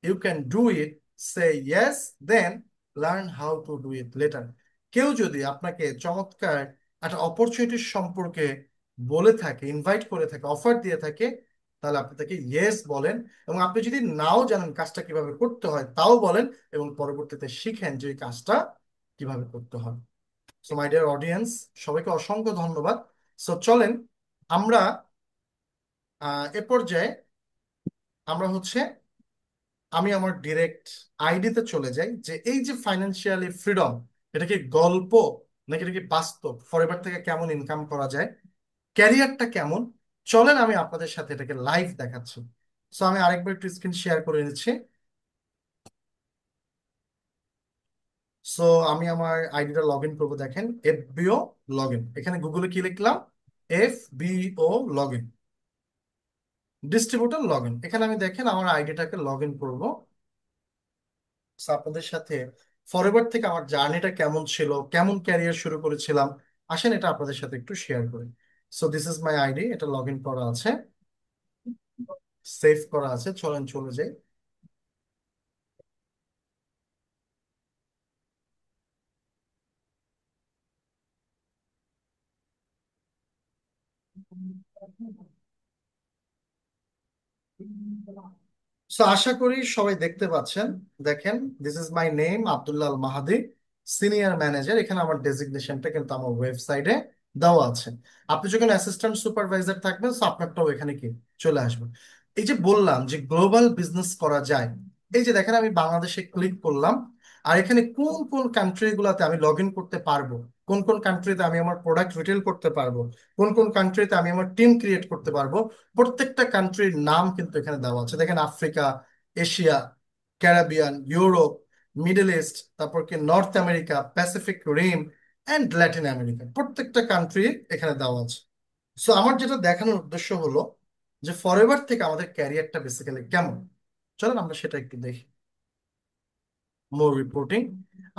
you can do it, say yes, then learn how to do it later. কেউ যদি আপনাকে চমৎকার একটা অপরচুনিটির সম্পর্কে বলে থাকে, ইনভাইট করে থাকে, অফার দিয়ে থাকে, তাহলে আপনি তাকে ইয়েস বলেন। এবং আপনি যদি নাও জানেন কাজটা কিভাবে করতে হয়, তাও বলেন, এবং পরবর্তীতে শিখেন যে এই কাজটা কিভাবে করতে হয়। সো মাই ডিয়ার অডিয়েন্স, সবাইকে অসংখ্য ধন্যবাদ। সো চলেন আমরা এ পর্যায়ে আমরা হচ্ছে আমি আমার ডিরেক্ট আইডিতে চলে যাই, যে এই যে ফাইন্যান্সিয়ালি ফ্রিডম, এটা কি গল্প নাকি এটা কি বাস্তব? ফরএভার থেকে কেমন ইনকাম করা যায়, ক্যারিয়ারটা কেমন, চলেন আমি আপনাদের সাথে এটাকে লাইভ দেখাচ্ছি। সো আমি আরেকবার একটু স্ক্রিন শেয়ার করে নিচ্ছি। সো আমি আমার আইডিটা লগ ইন করবো। দেখেন এফবিও লগ ইন, এখানে গুগলে কি লিখলাম, এফবিও log in, distributor log in. এখানে আমি দেখেন আমার আইডিটাকে লগ ইন করবো। So, আপনাদের সাথে ফরএভার থেকে আমার জার্নিটা কেমন ছিল, কেমন ক্যারিয়ার শুরু করেছিলাম, আসেন এটা আপনাদের সাথে একটু শেয়ার করি। So this is my ID, এটা লগ ইন করা আছে, সেভ করা আছে, চলেন চলে যাই। সো আশা করি সবাই দেখতে পাচ্ছেন। দেখেন, this is my name, Abdullah Al Mahadi, senior manager. এখানে আমার ডেজিগনেশনটা কিন্তু আমার ওয়েবসাইটে দেওয়া আছে। আপনি যখন অ্যাসিস্ট্যান্ট সুপারভাইজার থাকবেন, তো আপনারটাও এখানে কি চলে আসবে। এই যে বললাম যে গ্লোবাল বিজনেস করা যায়, এই যে দেখেন আমি বাংলাদেশে ক্লিক করলাম, আর এখানে কোন কোন কান্ট্রি গুলাতে আমি লগ ইন করতে পারবো, কোন কোন কান্ট্রিতে আমি আমার প্রোডাক্ট রিটেল করতে পারবো, কোন কোন কান্ট্রিতে আমি আমার টিম ক্রিয়েট করতে পারবো, প্রত্যেকটা কান্ট্রির নাম কিন্তু এখানে দেওয়া আছে। দেখেন, Africa, Asia, Caribbean, Europe, middle east, তারপর কি north America, Pacific Rim, and Latin America, প্রত্যেকটা কান্ট্রি এখানে দেওয়া আছে। সো আমার যেটা দেখানোর উদ্দেশ্য হলো যে ফরএভার থেকে আমাদের ক্যারিয়ারটা বেসিক্যালি কেমন। চলেন আমরা সেটা একটু দেখি। মোর রিপোর্টিং,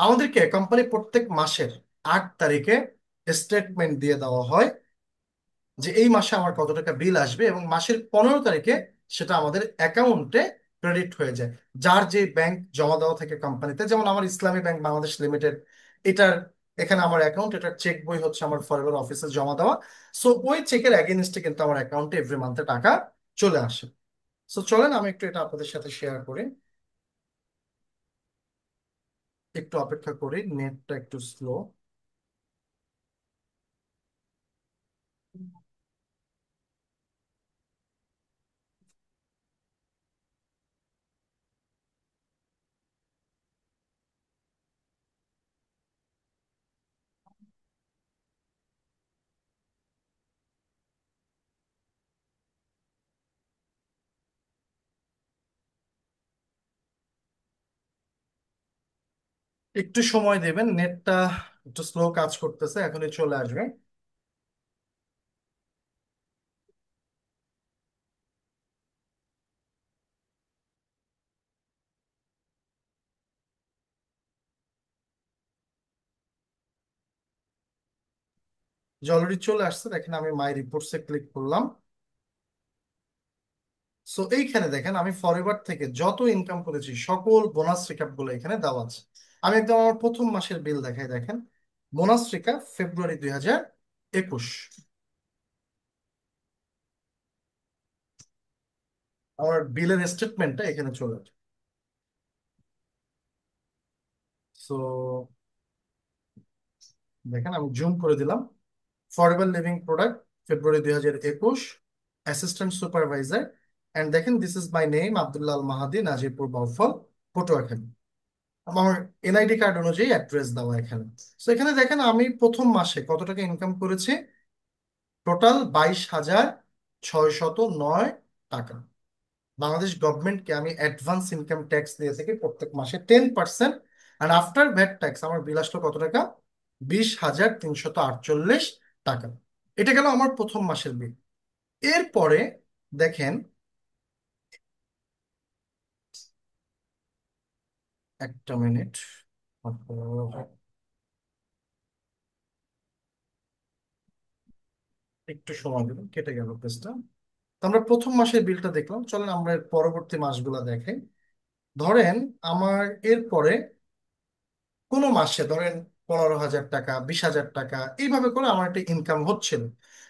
আমাদেরকে কোম্পানি প্রত্যেক মাসের 8 তারিখে স্টেটমেন্ট দিয়ে দেওয়া হয় যে এই মাসে আমার কত টাকা বিল আসবে, এবং মাসের 15 তারিখে সেটা আমাদের অ্যাকাউন্টে ক্রেডিট হয়ে যায়। যার যে ব্যাংক জমা দেওয়া থাকে কোম্পানিতে, যেমন আমার ইসলামী ব্যাংক বাংলাদেশ লিমিটেড, এটার এখানে আমার অ্যাকাউন্ট, এটার চেক বই হচ্ছে আমার ফরএভার অফিসে জমা দেওয়া। সো ওই চেকের এগেনস্টে কিন্তু আমার অ্যাকাউন্টে এভরি মান্থে টাকা চলে আসে। সো চলেন আমি একটু এটা আপনাদের সাথে শেয়ার করি। একটু অপেক্ষা করি, নেটটা একটু স্লো। একটু সময় দেবেন, নেটটা একটু স্লো কাজ করতেছে, এখনই চলে আসবে। যে অলরেডি চলে আসছে, দেখেন আমি মাই রিপোর্টসে ক্লিক করলাম। সো এইখানে দেখেন আমি ফরএভার থেকে যত ইনকাম করেছি সকল বোনাস রিক্যাপ গুলো এখানে দেওয়া আছে। আমি একদম আমার প্রথম মাসের বিল দেখাই, দেখেন বোনাস রিক্যাপ ফেব্রুয়ারি 2021, আমার বিলের স্টেটমেন্টটা এখানে চলে আসে। সো দেখেন আমি জুম করে দিলাম, forever living product, February 2021, assistant supervisor, and দেখেন this is my name, Abdullah Al Mahadi, Nazirpur Bauphal, Patuakhali. আমার এনআইডি কার্ড অনুযায়ী অ্যাড্রেস দেওয়া এখানে। তো এখানে দেখেন আমি প্রথম মাসে কত টাকা ইনকাম করেছি, টোটাল 22,609 টাকা। বাংলাদেশ গভর্নমেন্টকে আমি অ্যাডভান্স ইনকাম ট্যাক্স দিয়ে থাকি প্রত্যেক মাসে 10%, অ্যান্ড আফটার ভ্যাট ট্যাক্স আমার বিল আসলো কত টাকা, 20,348 টাকা। এটা গেল আমার প্রথম মাসের বিল। এরপরে দেখেন, একটা মিনিট, একটু সময় দেবেন, কেটে গেল পেজটা। তো আমরা প্রথম মাসের বিলটা দেখলাম, চলেন আমরা এর পরবর্তী মাসগুলা দেখাই। ধরেন আমার এরপরে কোনো মাসে ধরেন 15,000 টাকা, 20,000 টাকা, এইভাবে করে আমার একটা ইনকাম হচ্ছিল।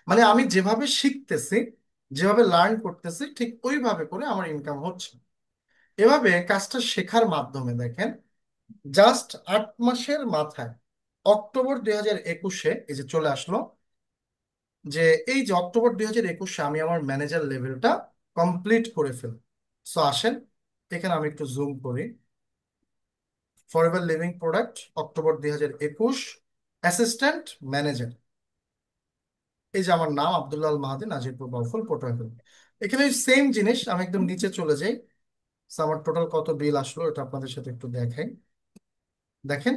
মানে আমি যেভাবে শিখতেছি, যেভাবে লার্ন করতেছি, ঠিক ওইভাবে করে আমার ইনকাম হচ্ছে। এভাবে কাজটা শেখার মাধ্যমে দেখেন, জাস্ট 8 মাসের মাথায় অক্টোবর 2021-এ এই যে চলে আসলো, যে এই যে অক্টোবর 2021-এ আমি আমার ম্যানেজার লেভেলটা কমপ্লিট করে ফেলি। সো আসেন এখানে আমি একটু জুম করি। Forever living product, October 2021, assistant manager, এই যে আমার নাম আব্দুল্লাহ আল মাহাদি, নাজিরপুর বাউফল, পটুয়াখালী। এখানে সেম জিনিস, আমি একদম নিচে চলে যাই। So, আমার টোটাল কত বিল আসলো এটা আপনাদের সাথে একটু দেখাই। দেখেন,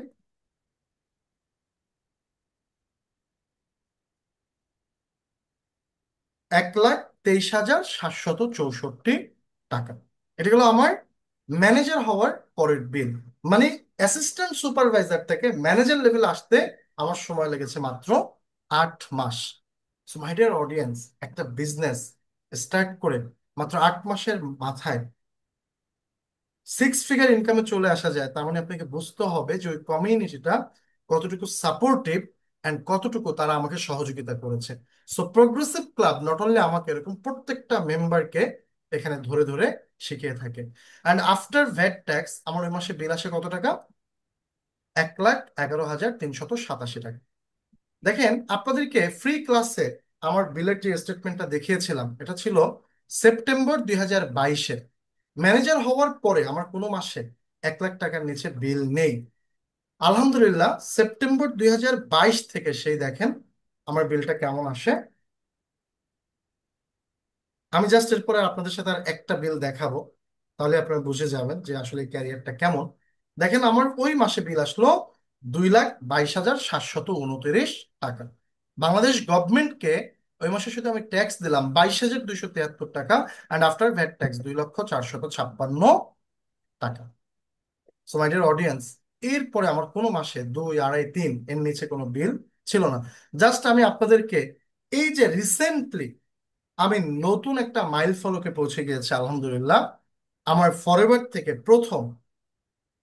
1,23,764 টাকা। এটা গেলো আমার ম্যানেজার হওয়ার পরের বিল, মানে অ্যাসিস্ট্যান্ট সুপারভাইজার থেকে ম্যানেজার লেভেল আসতে আমার সময় লেগেছে মাত্র 8 মাস। সো মাই ডিয়ার অডিয়েন্স, একটা বিজনেস স্টার্ট করে মাত্র 8 মাসের মাথায় 6 ফিগার ইনকামে চলে আসা যায়, তার মানে আপনাকে বুঝতে হবে যে ওই কমিউনিটিটা কতটুকু সাপোর্টিভ অ্যান্ড কতটুকু তারা আমাকে সহযোগিতা করেছে। So progressive club not only আমাকে এরকম প্রত্যেকটা মেম্বারকে এখানে ধরে ধরে শিখিয়ে থাকে। অ্যান্ড আফটার ভ্যাট ট্যাক্স আমার ওই মাসে বিল আসে কত টাকা? 1,11,387 টাকা। দেখেন, আপনাদেরকে ফ্রি ক্লাসে আমার বিলের যে স্টেটমেন্টটা দেখিয়েছিলাম এটা ছিল সেপ্টেম্বর 2022-এর। ম্যানেজার হওয়ার পরে আমার কোনো মাসে 1 লাখ টাকার নিচে বিল নেই। আলহামদুলিল্লাহ, সেপ্টেম্বর 2022 থেকে সেই দেখেন আমার বিলটা কেমন আসে। আমি জাস্ট এরপরে আপনাদের সাথে আর একটা বিল দেখাবো, তাহলে আপনারা বুঝে যাবেন যে আসলে ক্যারিয়ারটা কেমন। দেখেন, আমার ওই মাসে বিল আসলো 2,22,729 টাকা। বাংলাদেশ গভর্নমেন্টকে ওই মাসে শুধু আমি ট্যাক্স দিলাম 22,273 টাকা, অ্যান্ড আফটার ভ্যাট ট্যাক্স 2,04,56 টাকা। সো মাই ডিয়ার অডিয়েন্স, এরপরে আমার কোনো মাসে 2, 2.5, 3 এর নিচে কোনো বিল ছিল না। জাস্ট আমি আপনাদেরকে এই যে রিসেন্টলি আমি নতুন একটা মাইল ফলকে পৌঁছে গিয়েছে আলহামদুলিল্লাহ, আমার ফরএভার থেকে প্রথম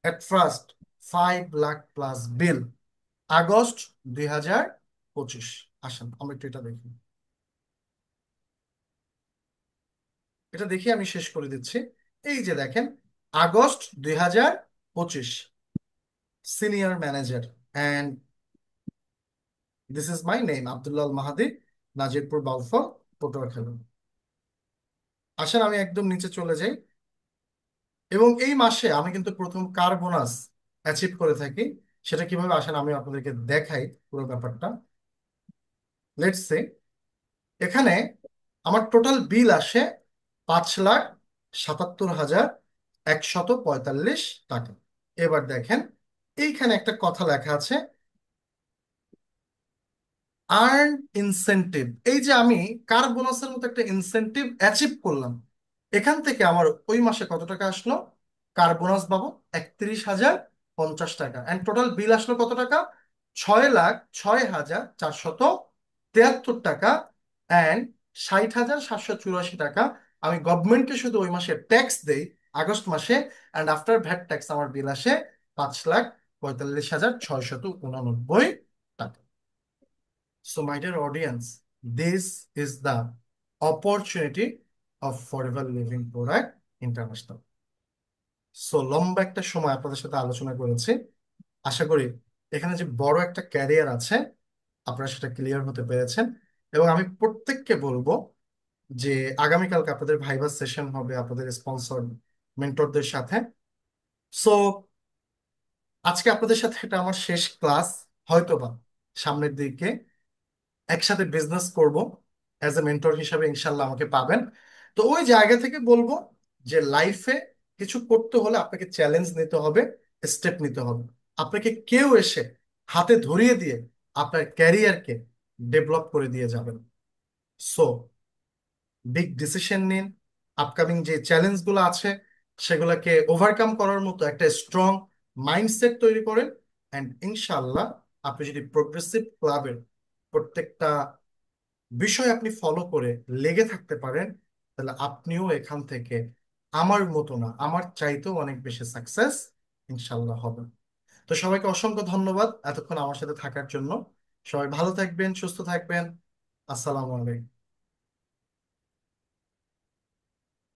at first 5 lakh plus bill August 2025। আসেন আমরা একটু এটা দেখি, এটা দেখি আমি শেষ করে দিচ্ছি। এই যে দেখেন, August 2025, senior manager, and this is my name, Abdullah Al Mahadi, Nazirpur Bauphal, Patuakhali. আসেন আমি একদম নিচে চলে যাই, এবং এই মাসে আমি কিন্তু প্রথম কার বোনাস অ্যাচিভ করে থাকি। সেটা কিভাবে আসেন আমি আপনাদেরকে দেখাই পুরো ব্যাপারটা। লেটস সে এখানে আমার টোটাল বিল আসে 5,77,145 টাকা। এবার দেখেন, এইখানে একটা কথা লেখা আছে, আর্ন ইনসেনটিভ। এই যে আমি কার বোনাসের মতো একটা ইনসেনটিভ অ্যাচিভ করলাম, এখান থেকে আমার ওই মাসে কত টাকা আসলো? কার বোনাস পাবো 31,050 টাকা, এন্ড টোটাল বিল আসলো কত টাকা? 6,06,473 টাকা, অ্যান্ড 60,784 টাকা আমি গভর্নমেন্টকে শুধু ওই মাসে ট্যাক্স দেই আগস্ট মাসে, অ্যান্ড আফটার ভ্যাট ট্যাক্স আমার বিল আসে 5,45,689 টাকা। So, my dear audience, this is the opportunity of Forever Living Product International. So লম্বা একটা সময় আপনাদের সাথে আলোচনা করেছি, আশা করি এখানে যে বড় একটা ক্যারিয়ার আছে আপনারা সেটা ক্লিয়ার হতে পেরেছেন। এবং আমি প্রত্যেককে বলবো যে আগামীকালকে আপনাদের ভাইভা সেশন হবে আপনাদের স্পন্সর মেন্টরদের সাথে। সো আজকে আপনাদের সাথে এটা আমার শেষ ক্লাস, হয়তোবা সামনের দিকে একসাথে বিজনেস করব, অ্যাজ এ মেন্টর হিসাবে ইনশাল্লাহ আমাকে পাবেন। তো ওই জায়গা থেকে বলবো যে লাইফে কিছু করতে হলে আপনাকে চ্যালেঞ্জ নিতে হবে, স্টেপ নিতে হবে। আপনাকে কেউ এসে হাতে ধরিয়ে দিয়ে আপনার ক্যারিয়ারকে ডেভেলপ করে দিয়ে যাবেন। সো বিগ ডিসিশন নিন, আপকামিং যে চ্যালেঞ্জগুলো আছে সেগুলোকে ওভারকাম করার মতো একটা স্ট্রং মাইন্ডসেট তৈরি করেন, অ্যান্ড ইনশাল্লাহ আপনি যদি প্রোগ্রেসিভ ক্লাবের প্রত্যেকটা বিষয় আপনি ফলো করে লেগে থাকতে পারেন, তাহলে আপনিও এখান থেকে আমার মতো না, আমার চাইতেও অনেক বেশি সাকসেস ইনশাল্লাহ হবে। তো সবাইকে অসংখ্য ধন্যবাদ এতক্ষণ আমার সাথে থাকার জন্য। সবাই ভালো থাকবেন, সুস্থ থাকবেন। আসসালামু আলাইকুম।